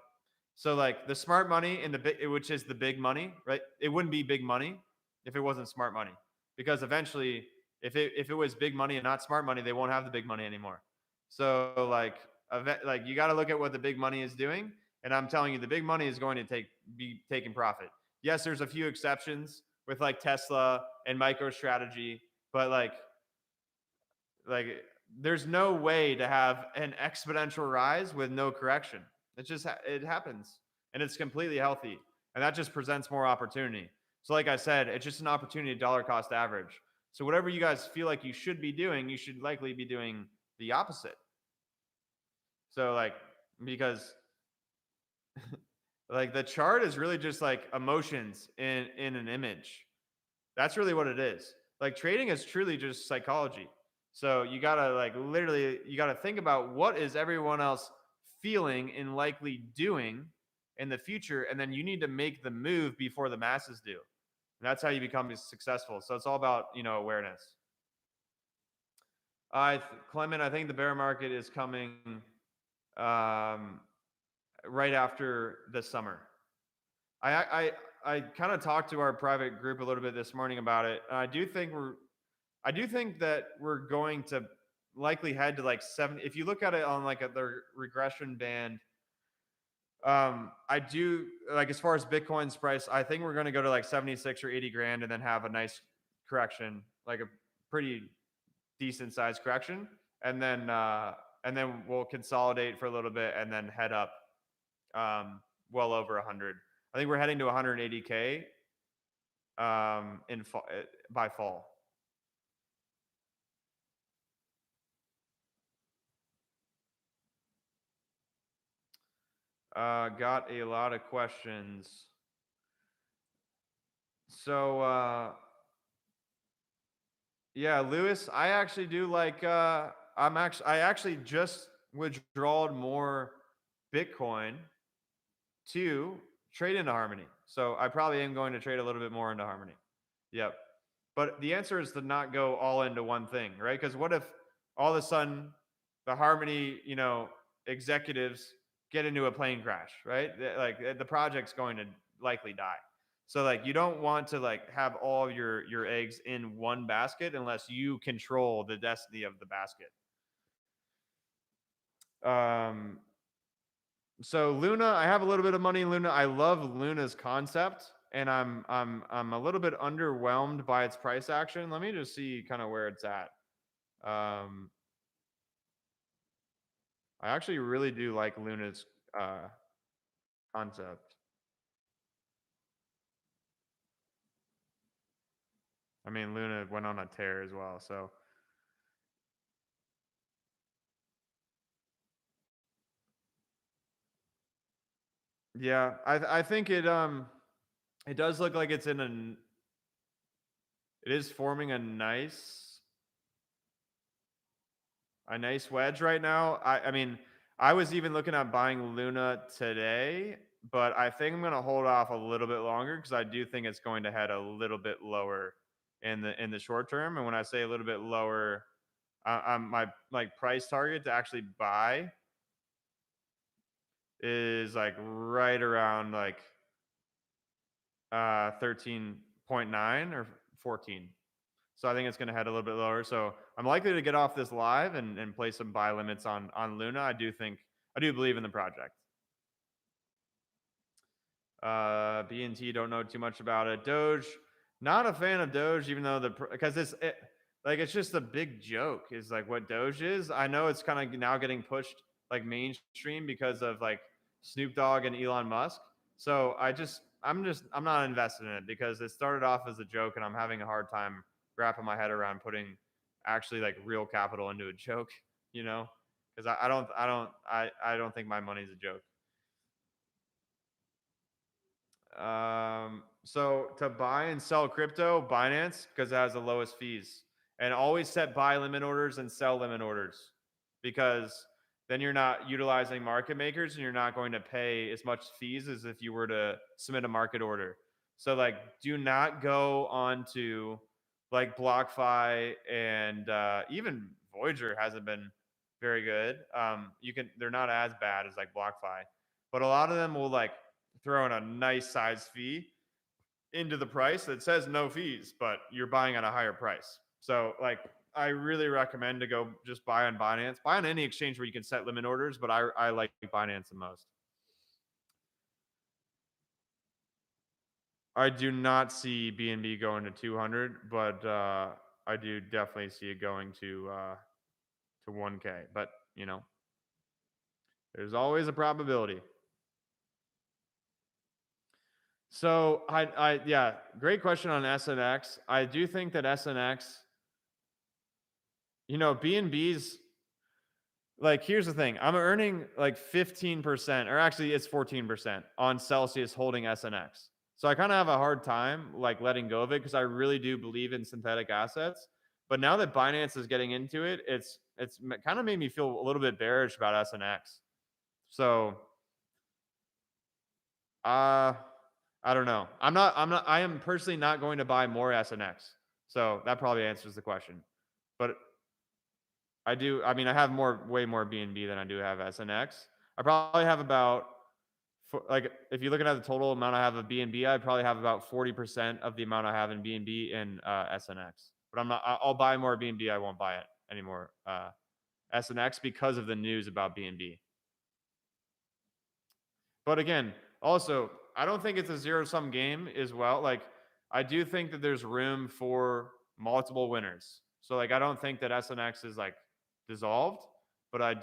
So like the smart money and the big, which is the big money, right? It wouldn't be big money if it wasn't smart money, because eventually, if it was big money and not smart money, they won't have the big money anymore. So like you got to look at what the big money is doing, and I'm telling you, the big money is going to be taking profit. Yes, there's a few exceptions with like Tesla and MicroStrategy, but like there's no way to have an exponential rise with no correction. It happens, and it's completely healthy, and that just presents more opportunity. So like I said, it's just an opportunity to dollar cost average. So whatever you guys feel like you should be doing, you should likely be doing the opposite. So like, because like the chart is really just like emotions in an image. That's really what it is. Like trading is truly just psychology. So you gotta like literally you gotta think about what is everyone else feeling and likely doing in the future, and then you need to make the move before the masses do. And that's how you become successful. So it's all about awareness. Clement, I think the bear market is coming um, right after the summer. I kind of talked to our private group a little bit this morning about it. And I do think that we're going to likely head to like 7. If you look at it on like the regression band, I do like, as far as Bitcoin's price, I think we're going to go to like 76 or 80 grand and then have a nice correction, like a pretty decent sized correction. And then we'll consolidate for a little bit and then head up well over 100. I think we're heading to 180K by fall. Got a lot of questions. So yeah, Lewis, I actually do like I actually just withdrawed more Bitcoin to trade into Harmony. So I probably am going to trade a little bit more into Harmony. Yep. But the answer is to not go all into one thing, right? Because what if all of a sudden the Harmony, executives get into a plane crash, right? Like the project's going to likely die. So like you don't want to like have all your eggs in one basket unless you control the destiny of the basket. Um, so Luna, I have a little bit of money in Luna. I love Luna's concept, and I'm a little bit underwhelmed by its price action. Let me just see kind of where it's at. Um, I actually really do like Luna's concept. I mean, Luna went on a tear as well, so yeah, I think it does look like it is forming a nice wedge right now. I mean, I was even looking at buying Luna today, but I think I'm going to hold off a little bit longer because I do think it's going to head a little bit lower in the short term. And when I say a little bit lower, I'm my like price target to actually buy is like right around like 13.9 or 14. So I think it's going to head a little bit lower. So I'm likely to get off this live and play some buy limits on Luna. I do believe in the project. BNT don't know too much about it. Doge, not a fan of Doge, even though because it's just a big joke is like what Doge is. I know it's kind of now getting pushed like mainstream because of like Snoop Dogg and Elon Musk. So I'm not invested in it because it started off as a joke, and I'm having a hard time wrapping my head around putting actually like real capital into a joke, because I don't think my money's a joke. So to buy and sell crypto, Binance, because it has the lowest fees. And always set buy limit orders and sell limit orders, because then you're not utilizing market makers and you're not going to pay as much fees as if you were to submit a market order. So like do not go on to like BlockFi, and even Voyager hasn't been very good. They're not as bad as like BlockFi. but a lot of them will like throw in a nice size fee into the price that says no fees, but you're buying at a higher price. So like I really recommend to go just buy on Binance, buy on any exchange where you can set limit orders, but I like Binance the most. I do not see BNB going to 200, but I do definitely see it going to 1K. But you know, there's always a probability. So yeah, great question on SNX. I do think that SNX, you know, BNB's like, here's the thing. I'm earning like 15%, or actually it's 14% on Celsius holding SNX. So I kind of have a hard time like letting go of it because I really do believe in synthetic assets. But now that Binance is getting into it, it's kind of made me feel a little bit bearish about SNX. So I don't know. I am personally not going to buy more SNX. So that probably answers the question. But I do. I mean, I have way more BNB than I do have SNX. I probably have about, like, if you're looking at the total amount I have of BNB, I probably have about 40% of the amount I have in BNB in SNX. But I'm not. I'll buy more BNB. I won't buy it anymore. SNX because of the news about BNB. But again, also, I don't think it's a zero-sum game as well. Like, I do think that there's room for multiple winners. So like, I don't think that SNX is like dissolved, but I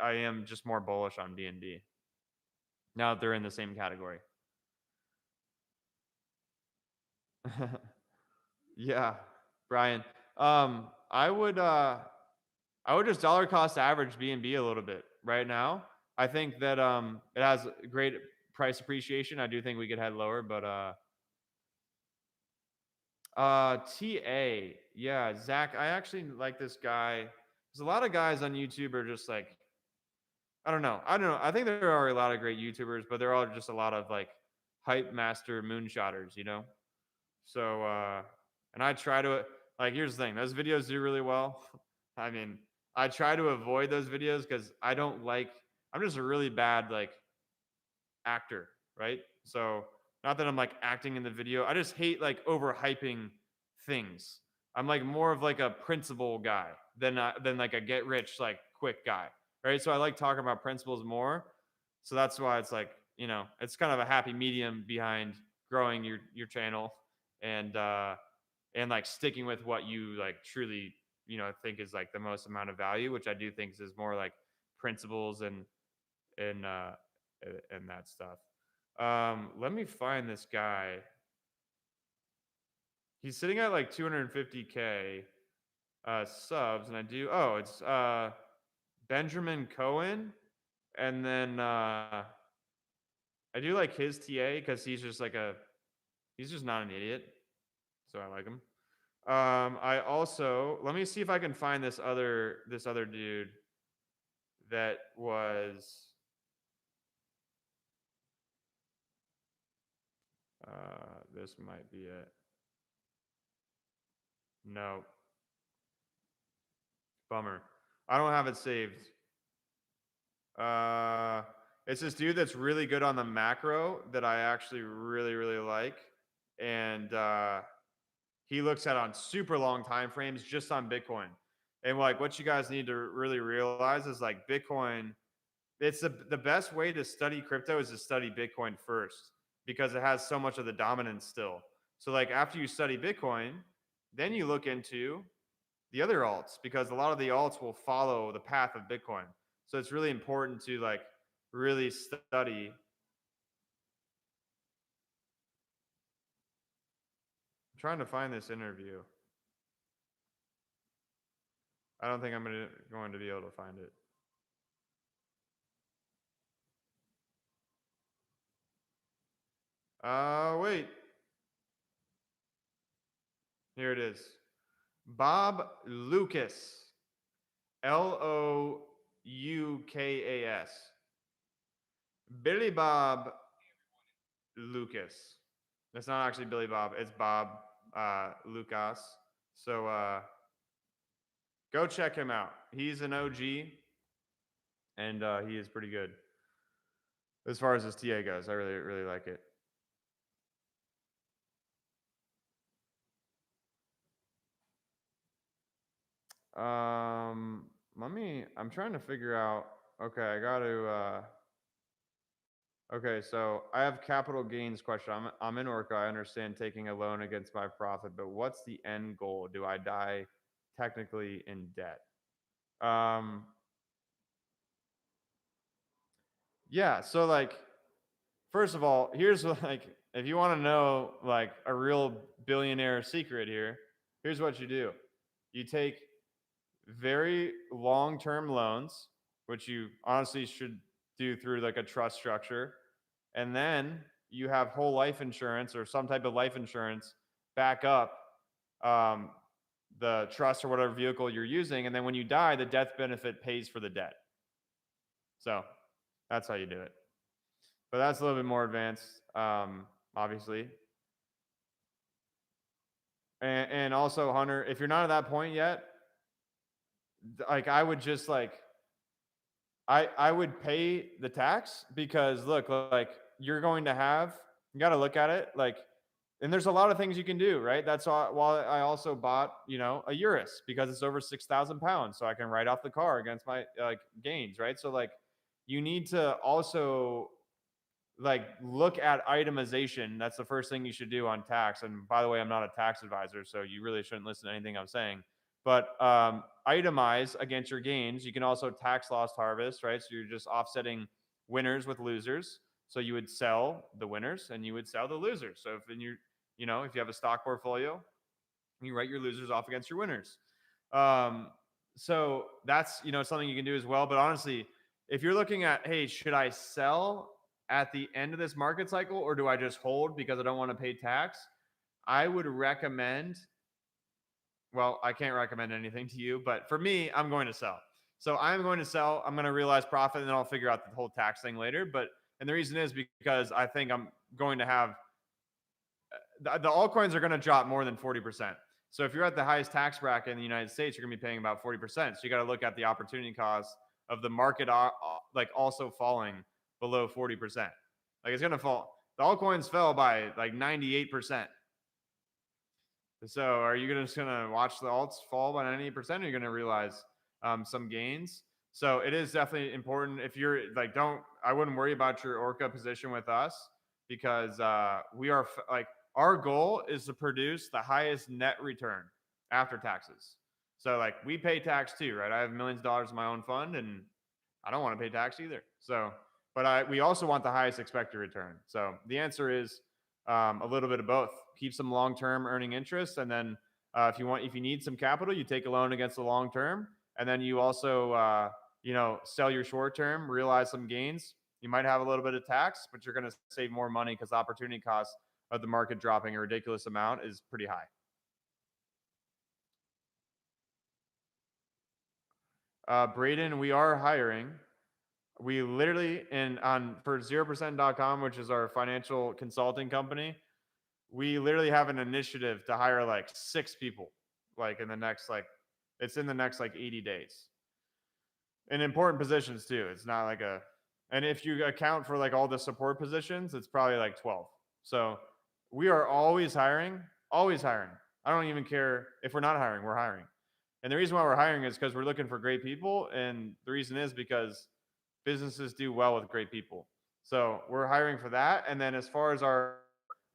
am just more bullish on BNB now that they're in the same category. Yeah, Brian. I would just dollar cost average BNB a little bit right now. I think that it has great price appreciation. I do think we could head lower, but TA. Yeah, Zach, I actually like this guy. There's a lot of guys on YouTube are just like, I don't know. I think there are a lot of great YouTubers, but there are just a lot of like hype master moonshotters, you know? So and I try to, like, here's the thing, those videos do really well. I mean, I try to avoid those videos because I'm just a really bad like actor, right? So not that I'm like acting in the video. I just hate like overhyping things. I'm like more of like a principle guy than like a get rich like quick guy, right? So I like talking about principles more. So that's why it's like, you know, it's kind of a happy medium behind growing your channel and like sticking with what you like truly, you know, think is like the most amount of value, which I do think is more like principles and uh and that stuff. Let me find this guy. He's sitting at like 250K subs, and it's Benjamin Cohen, and then I do like his TA because he's just not an idiot, so I like him. I also, let me see if I can find this other dude that was this might be it. No. Bummer. I don't have it saved. It's this dude that's really good on the macro that I actually really, really like. And he looks at on super long time frames just on Bitcoin. And like what you guys need to really realize is like Bitcoin, it's the best way to study crypto is to study Bitcoin first because it has so much of the dominance still. So like after you study Bitcoin, then you look into the other alts because a lot of the alts will follow the path of Bitcoin. So it's really important to like really study. I'm trying to find this interview. I don't think I'm going to be able to find it. Wait. Here it is. Bob Lucas. Loukas. Billy Bob Lucas. That's not actually Billy Bob. It's Bob Lucas. So go check him out. He's an OG, and he is pretty good. as far as this TA goes. I really, really like it. I'm trying to figure out, okay, I got to, okay, so I have capital gains question. I'm in Orca. I understand taking a loan against my profit, but what's the end goal? Do I die technically in debt? Um, yeah, so like, first of all, here's like, if you want to know like a real billionaire secret here, here's what you do. You take very long-term loans, which you honestly should do through like a trust structure, and then you have whole life insurance or some type of life insurance back up um, the trust or whatever vehicle you're using, and then when you die, the death benefit pays for the debt. So that's how you do it. But that's a little bit more advanced, obviously. And also, Hunter, if you're not at that point yet, like I would just like I would pay the tax because look, like you're going to have, you got to look at it like, and there's a lot of things you can do, right? That's why I also bought, a Urus because it's over 6,000 pounds. So I can write off the car against my like gains, right? So like you need to also like look at itemization. That's the first thing you should do on tax. And by the way, I'm not a tax advisor, so you really shouldn't listen to anything I'm saying. But itemize against your gains. You can also tax loss harvest, right? So you're just offsetting winners with losers. So you would sell the winners and you would sell the losers. So if in your, if you have a stock portfolio, you write your losers off against your winners. Um, so that's something you can do as well. But honestly, if you're looking at, hey, should I sell at the end of this market cycle or do I just hold because I don't want to pay tax? I would recommend, well, I can't recommend anything to you, but for me, I'm going to sell. So I'm going to sell, I'm going to realize profit, and then I'll figure out the whole tax thing later. And the reason is because I think I'm going to have the altcoins are going to drop more than 40%. So if you're at the highest tax bracket in the United States, you're going to be paying about 40%. So you got to look at the opportunity cost of the market, like also falling below 40%. Like it's going to fall. The altcoins fell by like 98%. So are you just going to watch the alts fall by 98%? Or are you going to realize some gains? So it is definitely important. If you're like, I wouldn't worry about your Orca position with us because we are like, our goal is to produce the highest net return after taxes. So like we pay tax too, right? I have millions of dollars in my own fund and I don't want to pay tax either. So, but we also want the highest expected return. So the answer is a little bit of both. Keep some long-term earning interest, and then if you need some capital, you take a loan against the long term, and then you also sell your short term, realize some gains. You might have a little bit of tax, but you're going to save more money because the opportunity cost of the market dropping a ridiculous amount is pretty high. Braden, we are hiring. We literally for 0%.com, which is our financial consulting company, we literally have an initiative to hire like 6 people, like in the next it's in the next 80 days. In important positions too. It's not like and if you account for like all the support positions, it's probably like 12. So we are always hiring, always hiring. I don't even care if we're not hiring, we're hiring. And the reason why we're hiring is because we're looking for great people. And the reason is because businesses do well with great people. So we're hiring for that. And then as far as our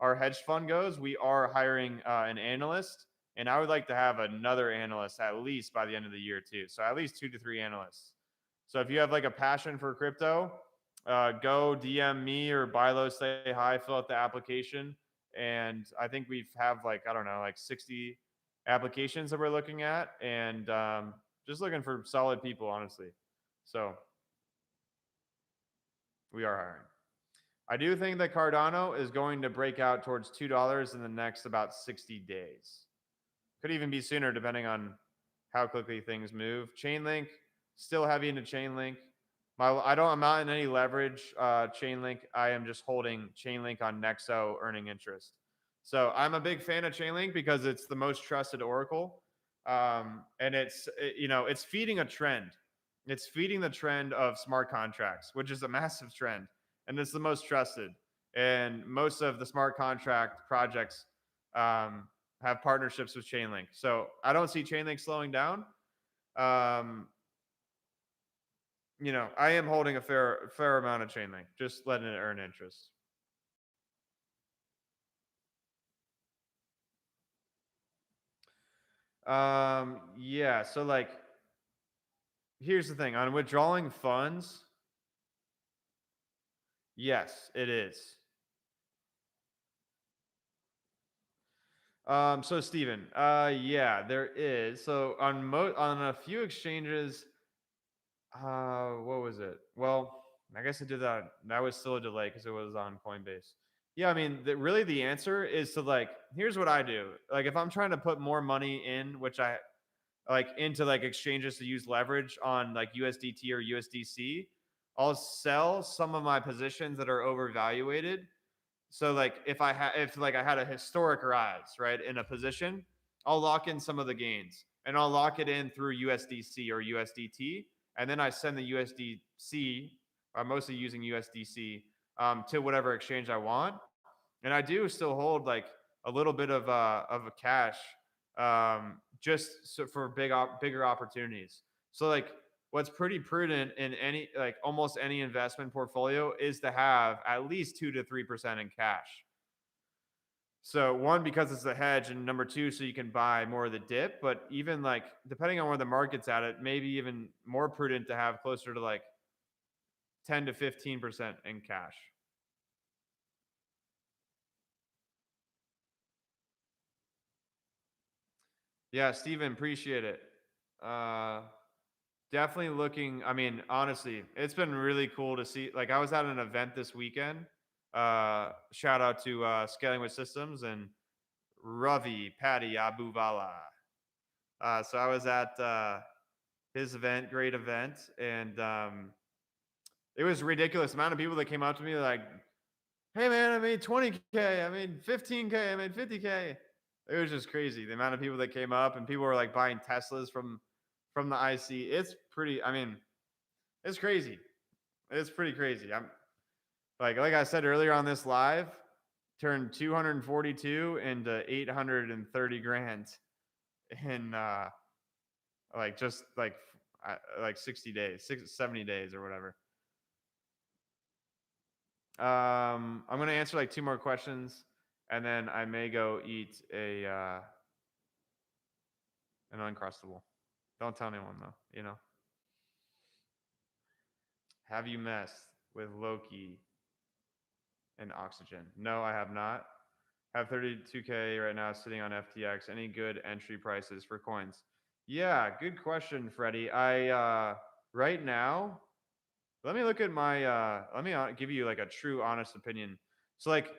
hedge fund goes, we are hiring an analyst. And I would like to have another analyst at least by the end of the year too. So at least 2 to 3 analysts. So if you have like a passion for crypto, go DM me or buy low, say hi, fill out the application. And I think we have like 60 applications that we're looking at, and just looking for solid people, honestly. So we are hiring. I do think that Cardano is going to break out towards $2 in the next about 60 days. Could even be sooner depending on how quickly things move. Chainlink, still heavy into Chainlink. I'm not in any leverage Chainlink. I am just holding Chainlink on Nexo earning interest. So I'm a big fan of Chainlink because it's the most trusted Oracle, and it's feeding a trend. It's feeding the trend of smart contracts, which is a massive trend. and it's the most trusted. And most of the smart contract projects have partnerships with Chainlink. So I don't see Chainlink slowing down. Um, I am holding a fair amount of Chainlink, just letting it earn interest. Yeah. So like, here's the thing on withdrawing funds. Yes, it is. So Steven, yeah, there is. So on a few exchanges, what was it? Well, I guess I did that. That was still a delay because it was on Coinbase. Yeah, I mean, really the answer is to like, here's what I do. Like, if I'm trying to put more money in, which I like into like exchanges to use leverage on like USDT or USDC, I'll sell some of my positions that are overvaluated. So like if like I had a historic rise, right, in a position, I'll lock in some of the gains and I'll lock it in through USDC or USDT, and then I send the USDC. I'm mostly using USDC to whatever exchange I want, and I do still hold like a little bit of a cash just so for bigger opportunities. So like what's pretty prudent in any like almost any investment portfolio is to have at least 2 to 3% in cash. So one, because it's a hedge, and number two, so you can buy more of the dip. But even like depending on where the market's at, it may be even more prudent to have closer to like 10 to 15% in cash. Yeah, Steven, appreciate it. Uh, Definitely looking. I mean, honestly, it's been really cool to see. Like, I was at an event this weekend. Shout out to Scaling with Systems and Ravi Patty Abuvala. So I was at his event, great event, and it was ridiculous amount of people that came up to me like, "Hey man, I made 20K, I made 15K, I made 50K." It was just crazy the amount of people that came up, and people were like buying Teslas from the IC. It's pretty. I mean, it's crazy. It's pretty crazy. I'm like I said earlier on this live, turned 242 into 830 grand in like just like 60 days, 70 days or whatever. I'm gonna answer like two more questions, and then I may go eat an uncrustable. Don't tell anyone though. Have you messed with Loki and Oxygen? No, I have not. Have 32K right now sitting on FTX. Any good entry prices for coins? Yeah, good question, Freddie. I right now, let me look at my let me give you like a true honest opinion. So like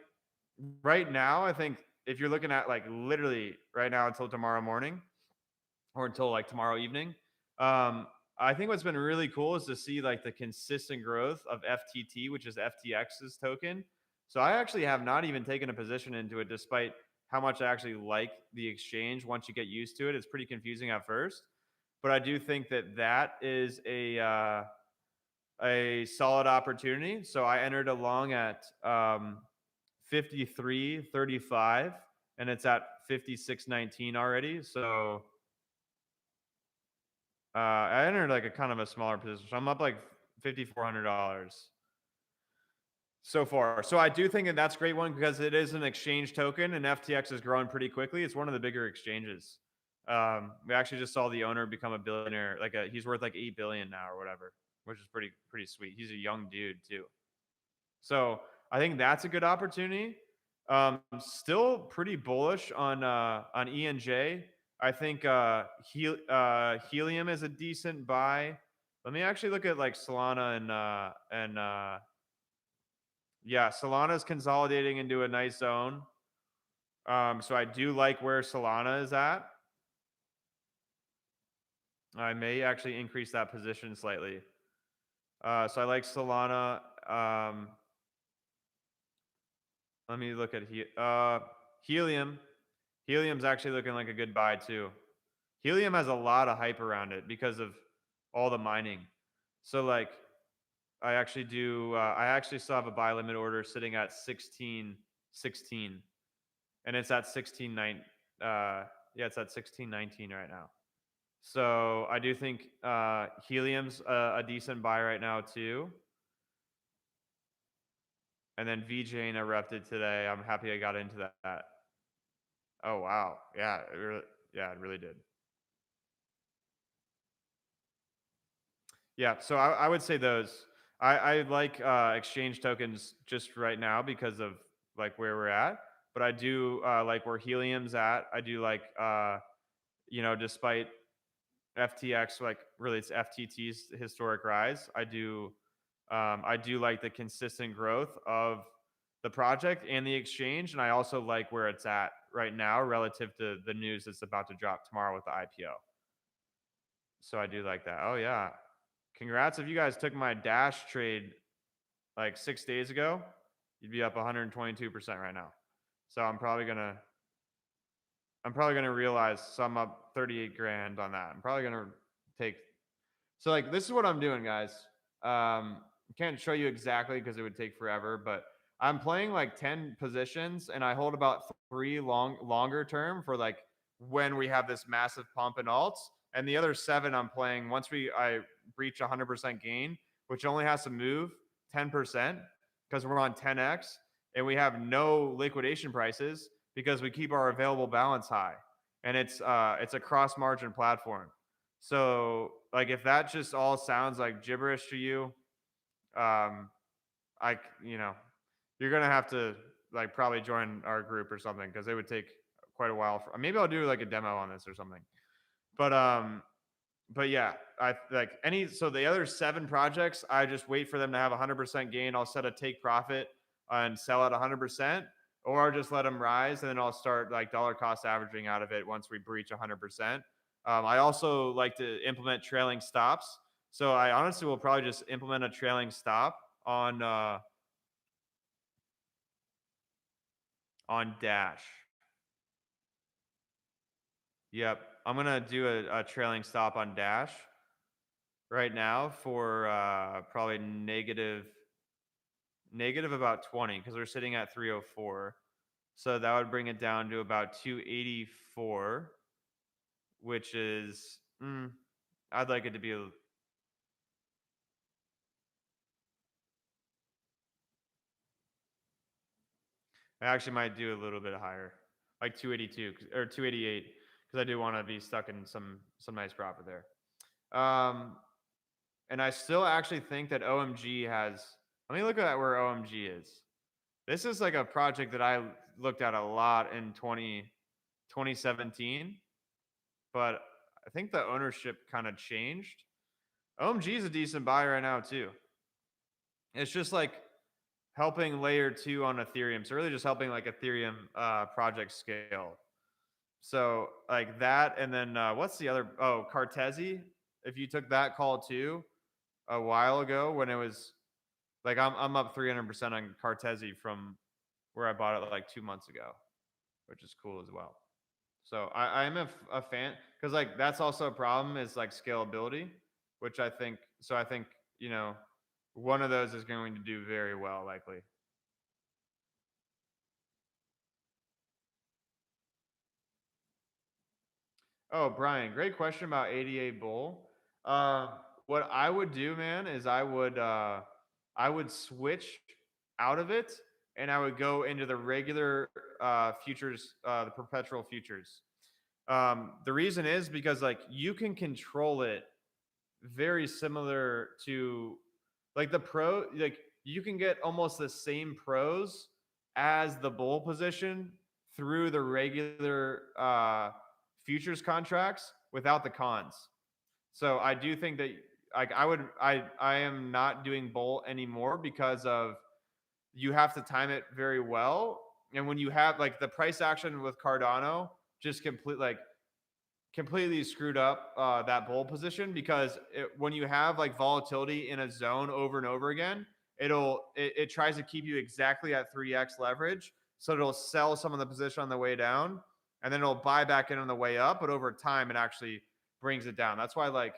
right now, I think if you're looking at like literally right now until tomorrow morning or until like tomorrow evening, I think what's been really cool is to see like the consistent growth of FTT, which is FTX's token. So I actually have not even taken a position into it, despite how much I actually like the exchange. Once you get used to it, it's pretty confusing at first, but I do think that that is a solid opportunity. So I entered along at 53.35, and it's at 56.19 already. So I entered like a kind of a smaller position. So I'm up like $5,400 so far. So I do think that that's a great one because it is an exchange token, and FTX is growing pretty quickly. It's one of the bigger exchanges. We actually just saw the owner become a billionaire. He's worth like 8 billion now or whatever, which is pretty sweet. He's a young dude too. So I think that's a good opportunity. Still pretty bullish on ENJ. I think Helium is a decent buy. Let me actually look at like Solana and yeah, Solana's consolidating into a nice zone. So I do like where Solana is at. I may actually increase that position slightly. So I like Solana. Let me look at Helium. Helium's actually looking like a good buy too. Helium has a lot of hype around it because of all the mining. So like I actually do. I actually still have a buy limit order sitting at 16.16, and it's at 16.9. Yeah, it's at 16.19 right now. So I do think helium's a decent buy right now too. And then VJing erupted today. I'm happy I got into that. Oh wow, yeah, it really did. Yeah, so I would say those. I like exchange tokens just right now because of like where we're at. But I do like where helium's at. I do like despite FTX, like really it's FTT's historic rise. I do like the consistent growth of the project and the exchange, and I also like where it's at right now relative to the news that's about to drop tomorrow with the IPO. So I do like that. Oh yeah, congrats if you guys took my Dash trade like 6 days ago, you'd be up 122% right now. So I'm probably gonna realize some up 38 grand on that. I'm probably gonna take. So like this is what I'm doing, guys. I can't show you exactly because it would take forever, but I'm playing like 10 positions and I hold about three longer term for like when we have this massive pump in alts, and the other seven I'm playing once I reach 100% gain, which only has to move 10% because we're on 10x and we have no liquidation prices because we keep our available balance high, and it's a cross margin platform. So like if that just all sounds like gibberish to you, um, I you're gonna have to like probably join our group or something because it would take quite a while. Maybe I'll do like a demo on this or something. But but yeah, I like any. So the other seven projects, I just wait for them to have 100% gain. I'll set a take profit and sell at 100%, or I'll just let them rise, and then I'll start like dollar cost averaging out of it once we breach 100%. I also like to implement trailing stops. So I honestly will probably just implement a trailing stop on Dash. Yep, I'm gonna do a trailing stop on Dash right now for probably negative about 20 because we're sitting at 304. So that would bring it down to about 284, which is I'd like it to be I actually might do a little bit higher, like 282 or 288, because I do want to be stuck in some nice profit there. And I still actually think that OMG has. Let me look at where OMG is. This is like a project that I looked at a lot in 2017, but I think the ownership kind of changed. OMG is a decent buy right now too. It's just like helping layer 2 on Ethereum. So really just helping like Ethereum project scale. So like that, and then what's the other? Oh, Cartesi. If you took that call too a while ago when it was like I'm up 300% on Cartesi from where I bought it like 2 months ago, which is cool as well. So I'm a fan because like that's also a problem is like scalability, which I think. So I think one of those is going to do very well likely. Oh, Brian, great question about ADA Bull. Uh, what I would do, man, is I would switch out of it and I would go into the regular futures, the perpetual futures. The reason is because like you can control it very similar to like like you can get almost the same pros as the bull position through the regular futures contracts without the cons. So I do think that like I am not doing bull anymore because of you have to time it very well. And when you have like the price action with Cardano just completely screwed up that bull position because when you have like volatility in a zone over and over again, it tries to keep you exactly at 3x leverage. So it'll sell some of the position on the way down and then it'll buy back in on the way up. But over time, it actually brings it down. That's why like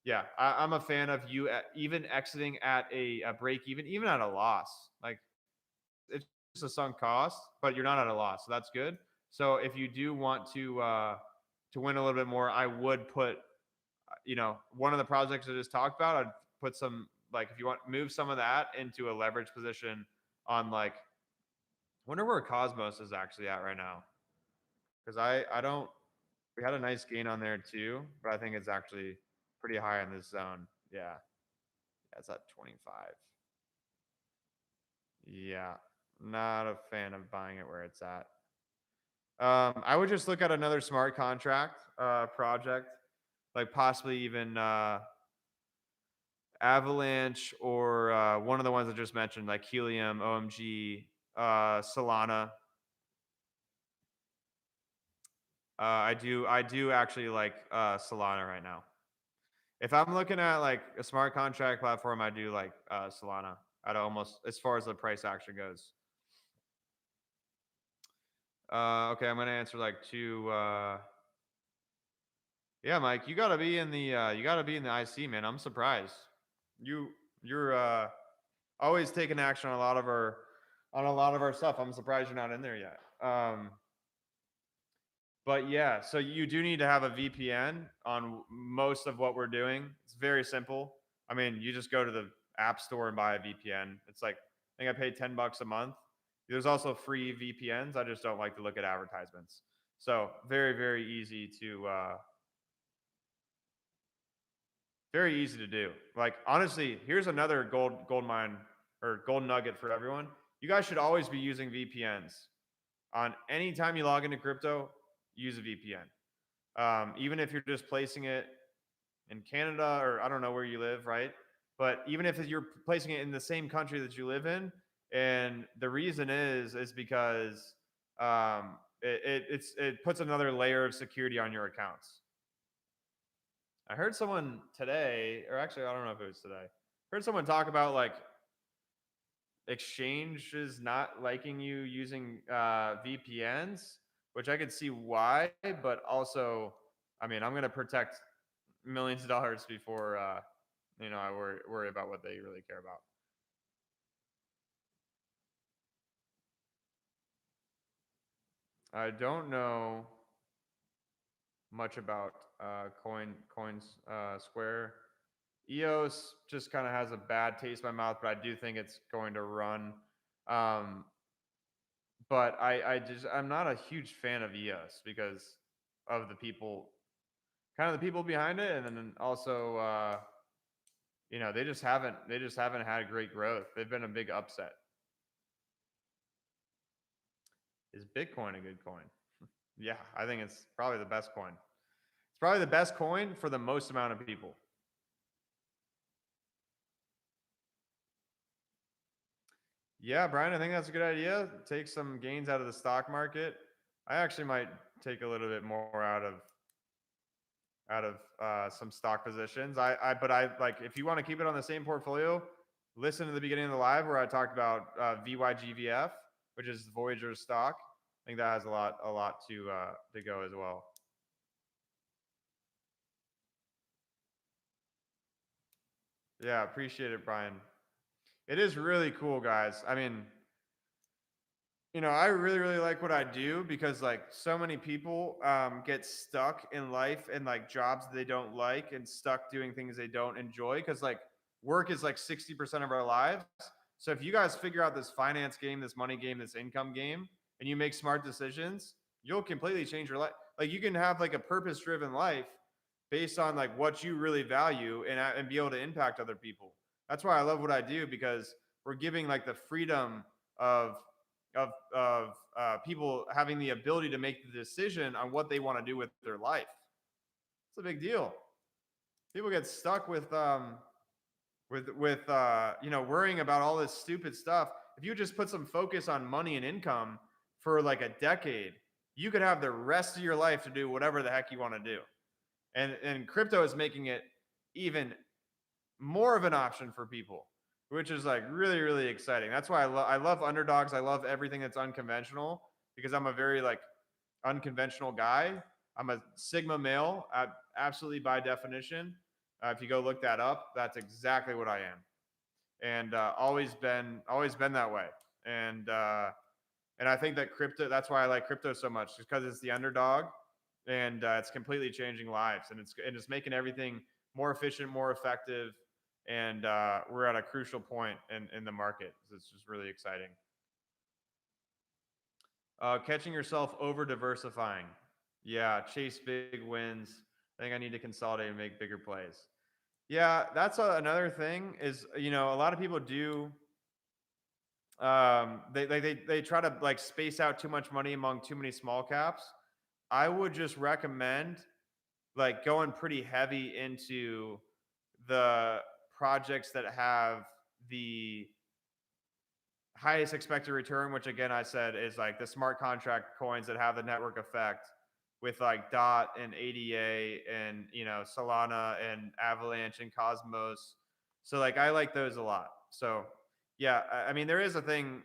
Yeah, I'm a fan of you even exiting at a break even at a loss. Like it's just a sunk cost, but you're not at a loss, so that's good. So if you do want to win a little bit more, I would put one of the projects I just talked about. I'd put some like if you want move some of that into a leverage position on like wonder where Cosmos is actually at right now because I don't we had a nice gain on there too, but I think it's actually pretty high in this zone. Yeah, that's at 25. Yeah, not a fan of buying it where it's at. I would just look at another smart contract project, like possibly even Avalanche or one of the ones I just mentioned, like Helium, OMG, Solana. I do actually like Solana right now. If I'm looking at like a smart contract platform, I do like Solana at almost as far as the price action goes. Okay, I'm gonna answer like two. Yeah, Mike, you gotta be in the IC, man. I'm surprised. You're always taking action on a lot of our stuff. I'm surprised you're not in there yet. But yeah, so you do need to have a VPN on most of what we're doing. It's very simple. I mean, you just go to the app store and buy a VPN. It's like I think I pay $10 a month. There's also free VPNs. I just don't like to look at advertisements. So very easy to do. Like honestly, here's another gold mine or gold nugget for everyone. You guys should always be using VPNs. On any time you log into crypto, use a VPN. Even if you're just placing it in Canada or I don't know where you live, right? But even if you're placing it in the same country that you live in, and the reason is because it puts another layer of security on your accounts. I heard someone today, or actually I don't know if it was today. Heard someone talk about like exchanges not liking you using VPNs, which I could see why, but also, I mean, I'm going to protect millions of dollars before I worry about what they really care about. I don't know much about coins Square. EOS just kind of has a bad taste in my mouth, but I do think it's going to run. Um, but I'm not a huge fan of EOS because of the people, kind of the people behind it, and then also they just haven't had great growth. They've been a big upset. Is Bitcoin a good coin? Yeah, I think it's probably the best coin. It's probably the best coin for the most amount of people. Yeah, Brian, I think that's a good idea. Take some gains out of the stock market. I actually might take a little bit more out of some stock positions. But I like if you want to keep it on the same portfolio, listen to the beginning of the live where I talked about VYGVF, which is Voyager's stock. I think that has a lot to go as well. Yeah, appreciate it, Brian. It is really cool, guys. I mean, I really, really like what I do because like so many people get stuck in life and like jobs they don't like and stuck doing things they don't enjoy because like work is like 60% of our lives. So if you guys figure out this finance game, this money game, this income game, and you make smart decisions, you'll completely change your life. Like you can have like a purpose driven life based on like what you really value and be able to impact other people. That's why I love what I do because we're giving like the freedom of of people having the ability to make the decision on what they want to do with their life. It's a big deal. People get stuck with worrying about all this stupid stuff. If you just put some focus on money and income for like a decade, you could have the rest of your life to do whatever the heck you want to do. And crypto is making it even more of an option for people, which is like really, really exciting. That's why I love underdogs. I love everything that's unconventional because I'm a very like unconventional guy. I'm a Sigma male, absolutely by definition. If you go look that up, that's exactly what I am, and always been that way. And and I think that crypto. That's why I like crypto so much, just because it's the underdog, and it's completely changing lives, and it's making everything more efficient, more effective, and we're at a crucial point in the market. So it's just really exciting. Catching yourself over diversifying. Yeah, chase big wins. I think I need to consolidate and make bigger plays. Yeah, that's another thing is, a lot of people do, they try to like space out too much money among too many small caps. I would just recommend like going pretty heavy into the projects that have the highest expected return, which again I said is like the smart contract coins that have the network effect with like DOT and ADA and Solana and Avalanche and Cosmos. So like I like those a lot. So yeah, I mean there is a thing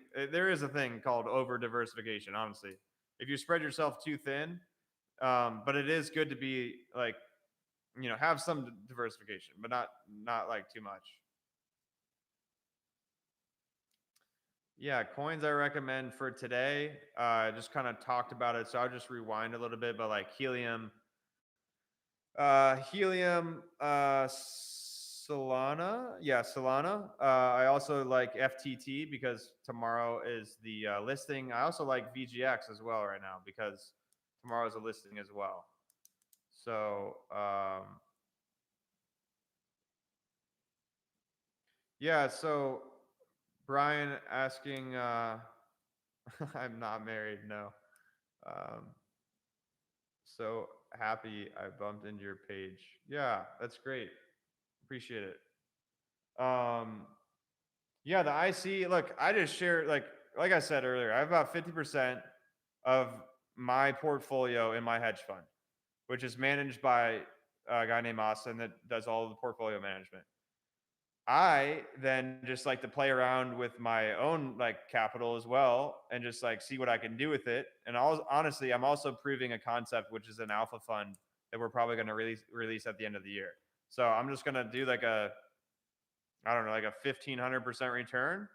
called over diversification, honestly. If you spread yourself too thin, but it is good to be like, have some diversification, but not like too much. Yeah, coins I recommend for today. I just kind of talked about it, so I'll just rewind a little bit. But like Helium, Solana, yeah, Solana. I also like FTT because tomorrow is the listing. I also like VGX as well right now because tomorrow is a listing as well. So yeah, so Brian asking, I'm not married, no. Um, so happy I bumped into your page. Yeah, that's great. Appreciate it. Yeah, the IC, look, I just share, like I said earlier, I have about 50% of my portfolio in my hedge fund, which is managed by a guy named Austin that does all the portfolio management. I then just like to play around with my own like capital as well and just like see what I can do with it. And honestly, I'm also proving a concept, which is an alpha fund that we're probably going to release at the end of the year. So I'm just going to do like I don't know, like a 1,500% return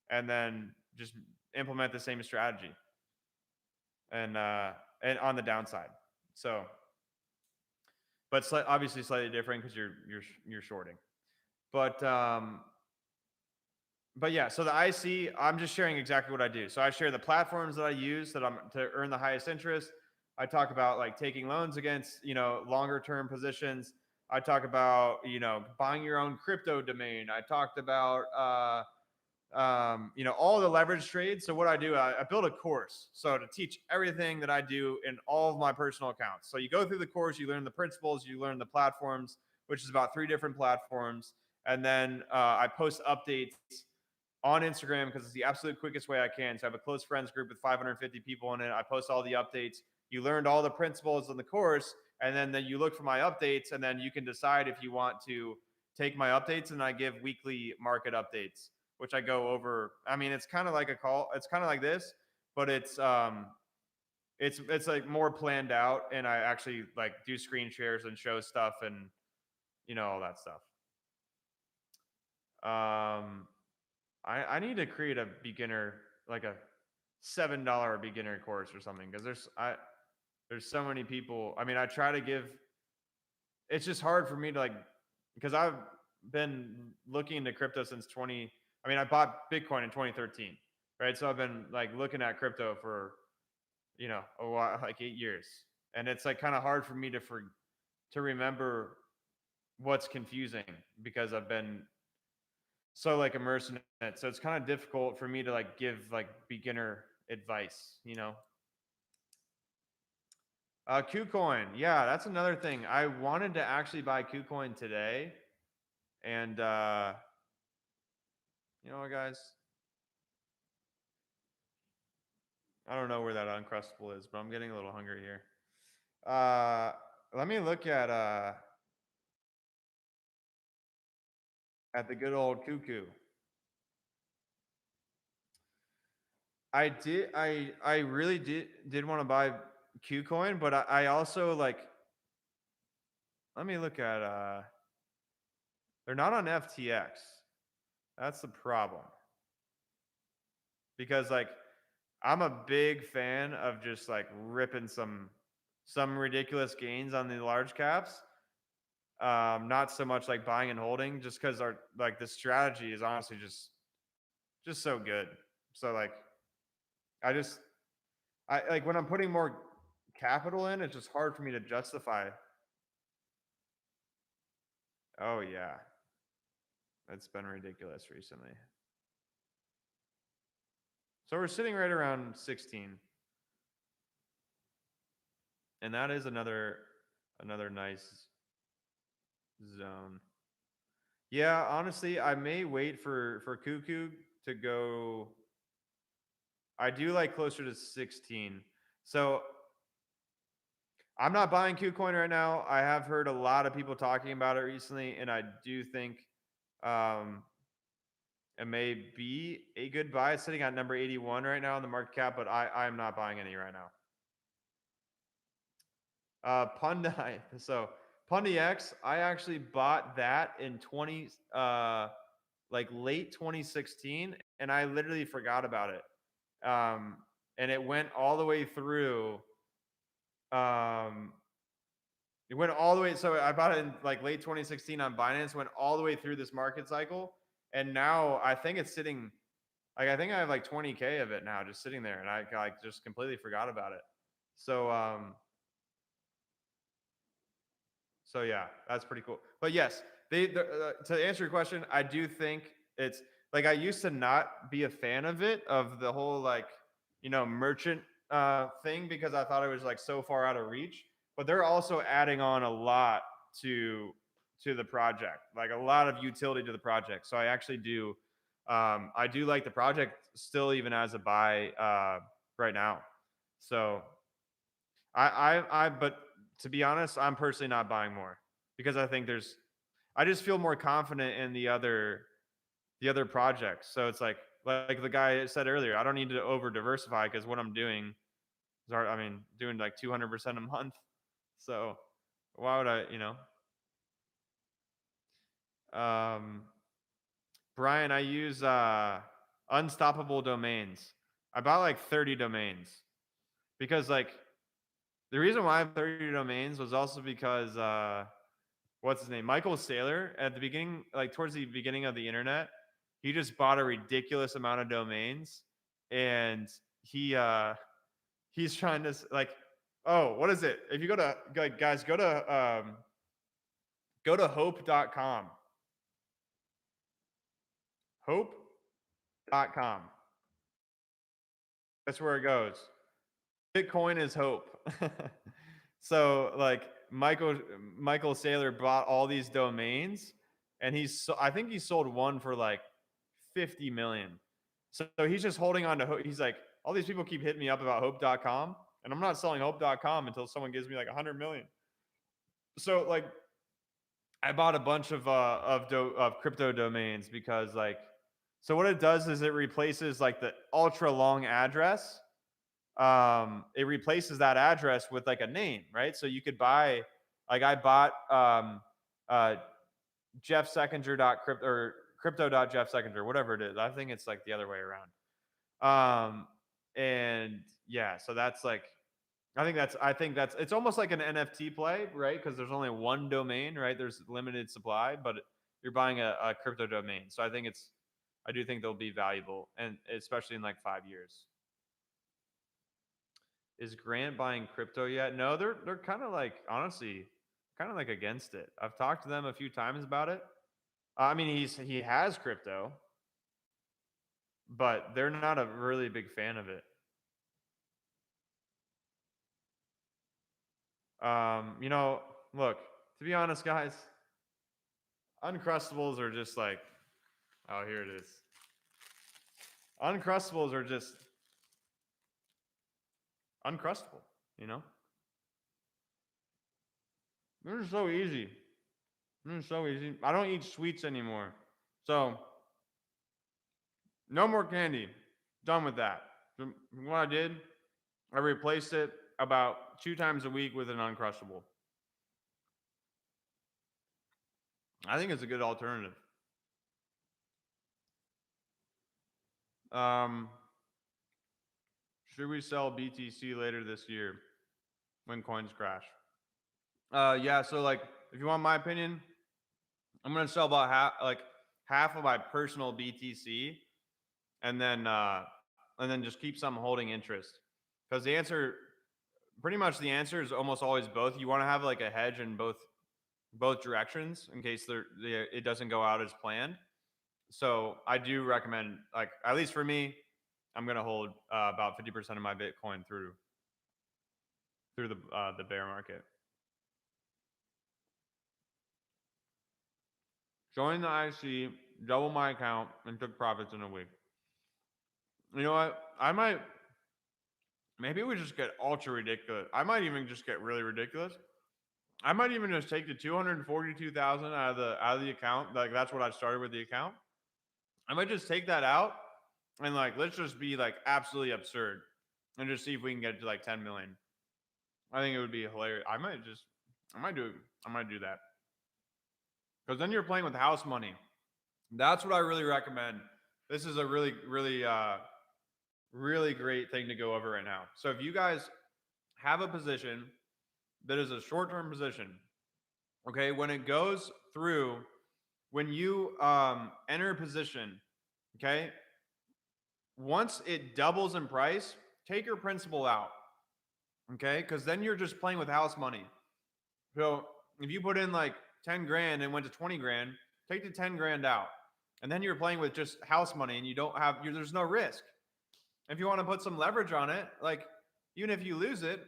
and then just implement the same strategy and on the downside. So, but obviously slightly different because you're shorting. But yeah, so the IC, I'm just sharing exactly what I do. So I share the platforms that I use that I'm to earn the highest interest. I talk about like taking loans against, longer term positions. I talk about, buying your own crypto domain. I talked about, all the leverage trades. So what I do, I build a course. So to teach everything that I do in all of my personal accounts. So you go through the course, you learn the principles, you learn the platforms, which is about 3 different platforms. And then I post updates on Instagram because it's the absolute quickest way I can. So I have a close friends group with 550 people in it. I post all the updates. You learned all the principles in the course, and then you look for my updates, and then you can decide if you want to take my updates, and I give weekly market updates, which I go over. I mean, it's kind of like a call. It's kind of like this, but it's like more planned out, and I actually like do screen shares and show stuff and all that stuff. I need to create a beginner, like a $7 beginner course or something, because there's so many people. I mean, I try to give. It's just hard for me to like, because I've been looking into crypto since 20. I mean, I bought Bitcoin in 2013, right? So I've been like looking at crypto for a while, like 8 years, and it's like kind of hard for me to remember what's confusing because I've been so like immersed in it. So it's kind of difficult for me to like give like beginner advice. KuCoin. Yeah, that's another thing. I wanted to actually buy KuCoin today. And you know what, guys? I don't know where that Uncrustable is, but I'm getting a little hungry here. Let me look at the good old Cuckoo. I really did want to buy KuCoin, but I also like, let me look at They're not on FTX. That's the problem. Because like I'm a big fan of just like ripping some ridiculous gains on the large caps. Not so much like buying and holding, just because our like the strategy is honestly just so good. So like I like when I'm putting more capital in, it's just hard for me to justify. Oh yeah, it's been ridiculous recently. So we're sitting right around 16, and that is another nice zone. Yeah, honestly, I may wait for Cuckoo to go. I do like closer to 16. So I'm not buying KuCoin right now. I have heard a lot of people talking about it recently, and I do think um, it may be a good buy. It's sitting at number 81 right now in the market cap, but I'm not buying any right now. Pundi, so PundiX, I actually bought that in like late 2016, and I literally forgot about it. And it went all the way through. It went all the way. So I bought it in like late 2016 on Binance. Went all the way through this market cycle, and now I think it's sitting. Like I think I have like 20K of it now, just sitting there, and I like just completely forgot about it. So so yeah, that's pretty cool. But yes, to answer your question, I do think it's like I used to not be a fan of the whole like merchant thing, because I thought it was like so far out of reach. But they're also adding on a lot to the project, like a lot of utility to the project. So I actually do I do like the project still, even as a buy right now. So but to be honest, I'm personally not buying more, because I think I just feel more confident in the other projects. So it's like the guy said earlier, I don't need to over diversify, because what I'm doing is doing like 200% a month. So why would I, Brian, I use Unstoppable Domains. I bought like 30 domains, because like the reason why I have 30 domains was also because what's his name? Michael Saylor, at the beginning, like towards the beginning of the internet, he just bought a ridiculous amount of domains, and he's trying to like, oh, what is it? If you go to guys, go to hope.com. Hope.com. That's where it goes. Bitcoin is hope. So like Michael Saylor bought all these domains, and I think he sold one for like 50 million. So he's just holding on to hope. He's like, all these people keep hitting me up about hope.com, and I'm not selling hope.com until someone gives me like 100 million. So like I bought a bunch of crypto domains, because like, so what it does is it replaces like the ultra long address. It replaces that address with like a name, right? So you could buy, like I bought Jeff Sekinger.crypto or crypto.Jeff Sekinger, whatever it is. I think it's like the other way around. And yeah, so that's like, I think that's it's almost like an NFT play, right? Because there's only one domain, right? There's limited supply, but you're buying a crypto domain. So I do think they'll be valuable, and especially in like 5 years. Is Grant buying crypto yet? No, they're kind of like, honestly, kind of like against it. I've talked to them a few times about it. I mean, he has crypto, but they're not a really big fan of it. Look, to be honest, guys, Uncrustables are just like, oh, here it is. Uncrustables are just uncrustable, They're so easy. They're so easy. I don't eat sweets anymore. So, no more candy. Done with that. So what I did, I replaced it about 2 times a week with an Uncrustable. I think it's a good alternative. Should we sell BTC later this year when coins crash? Yeah. So like, if you want my opinion, I'm gonna sell about half of my personal BTC, and then just keep some holding interest. Because pretty much the answer is almost always both. You want to have like a hedge in both directions in case it doesn't go out as planned. So I do recommend, like, at least for me, I'm gonna hold about 50% of my Bitcoin through the bear market. Joined the IC, doubled my account, and took profits in a week. You know what? Maybe we just get ultra ridiculous. I might even just get really ridiculous. I might even just take the 242,000 out of the account. Like, that's what I started with the account. I might just take that out and like, let's just be like absolutely absurd and just see if we can get to like 10 million. I think it would be hilarious. I might do that. Because then you're playing with house money. That's what I really recommend. This is a really, really, really great thing to go over right now. So if you guys have a position that is a short-term position, okay, when it goes through, when you enter a position, okay, once it doubles in price, take your principal out, okay, because then you're just playing with house money. So if you put in like 10 grand and went to 20 grand, take the 10 grand out, and then you're playing with just house money, and there's no risk. If you want to put some leverage on it, like, even if you lose it,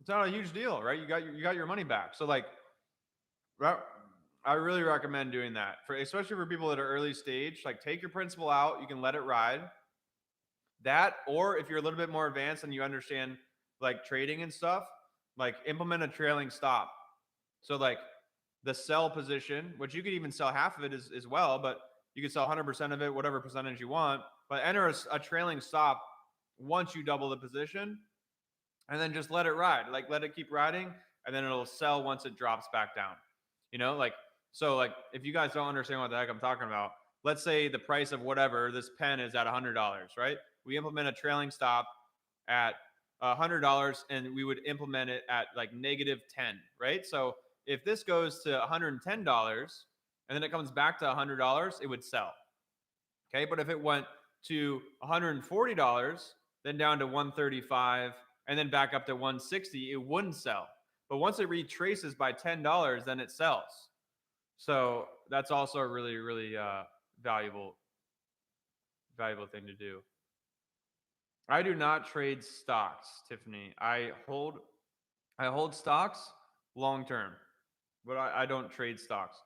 it's not a huge deal, right? You got your money back. So like, I really recommend doing that, especially for people that are early stage. Like, take your principal out, you can let it ride. That, or if you're a little bit more advanced and you understand like trading and stuff, like, implement a trailing stop. So like, the sell position, which you could even sell half of it as well, but you can sell 100% of it, whatever percentage you want, but enter a trailing stop once you double the position, and then just let it ride. Like, let it keep riding, and then it'll sell once it drops back down. Like, so like, if you guys don't understand what the heck I'm talking about, let's say the price of whatever this pen is at $100, right? We implement a trailing stop at $100, and we would implement it at like -10, right? So if this goes to $110 and then it comes back to $100, it would sell. Okay, but if it went to $140, then down to 135, and then back up to 160, it wouldn't sell. But once it retraces by $10, then it sells. So that's also a really, really valuable thing to do. I do not trade stocks, Tiffany. I hold stocks long term, but I don't trade stocks.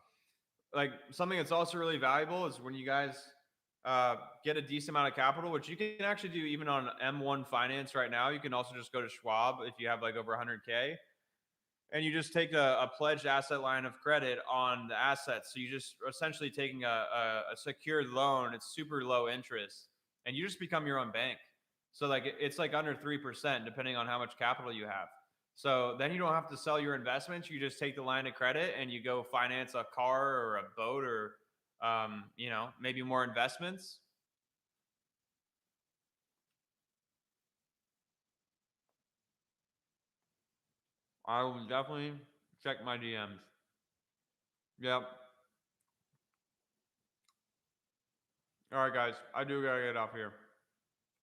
Like, something that's also really valuable is when you guys get a decent amount of capital, which you can actually do even on M1 Finance right now. You can also just go to Schwab if you have like over 100K, and you just take a pledged asset line of credit on the assets. So you just essentially taking a secured loan. It's super low interest, and you just become your own bank. So like, it's like under 3% depending on how much capital you have. So then you don't have to sell your investments. You just take the line of credit and you go finance a car or a boat, or maybe more investments. I will definitely check my DMs. Yep. All right, guys. I do gotta get off here.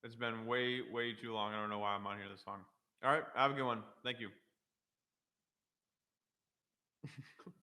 It's been way, way too long. I don't know why I'm on here this long. All right. Have a good one. Thank you.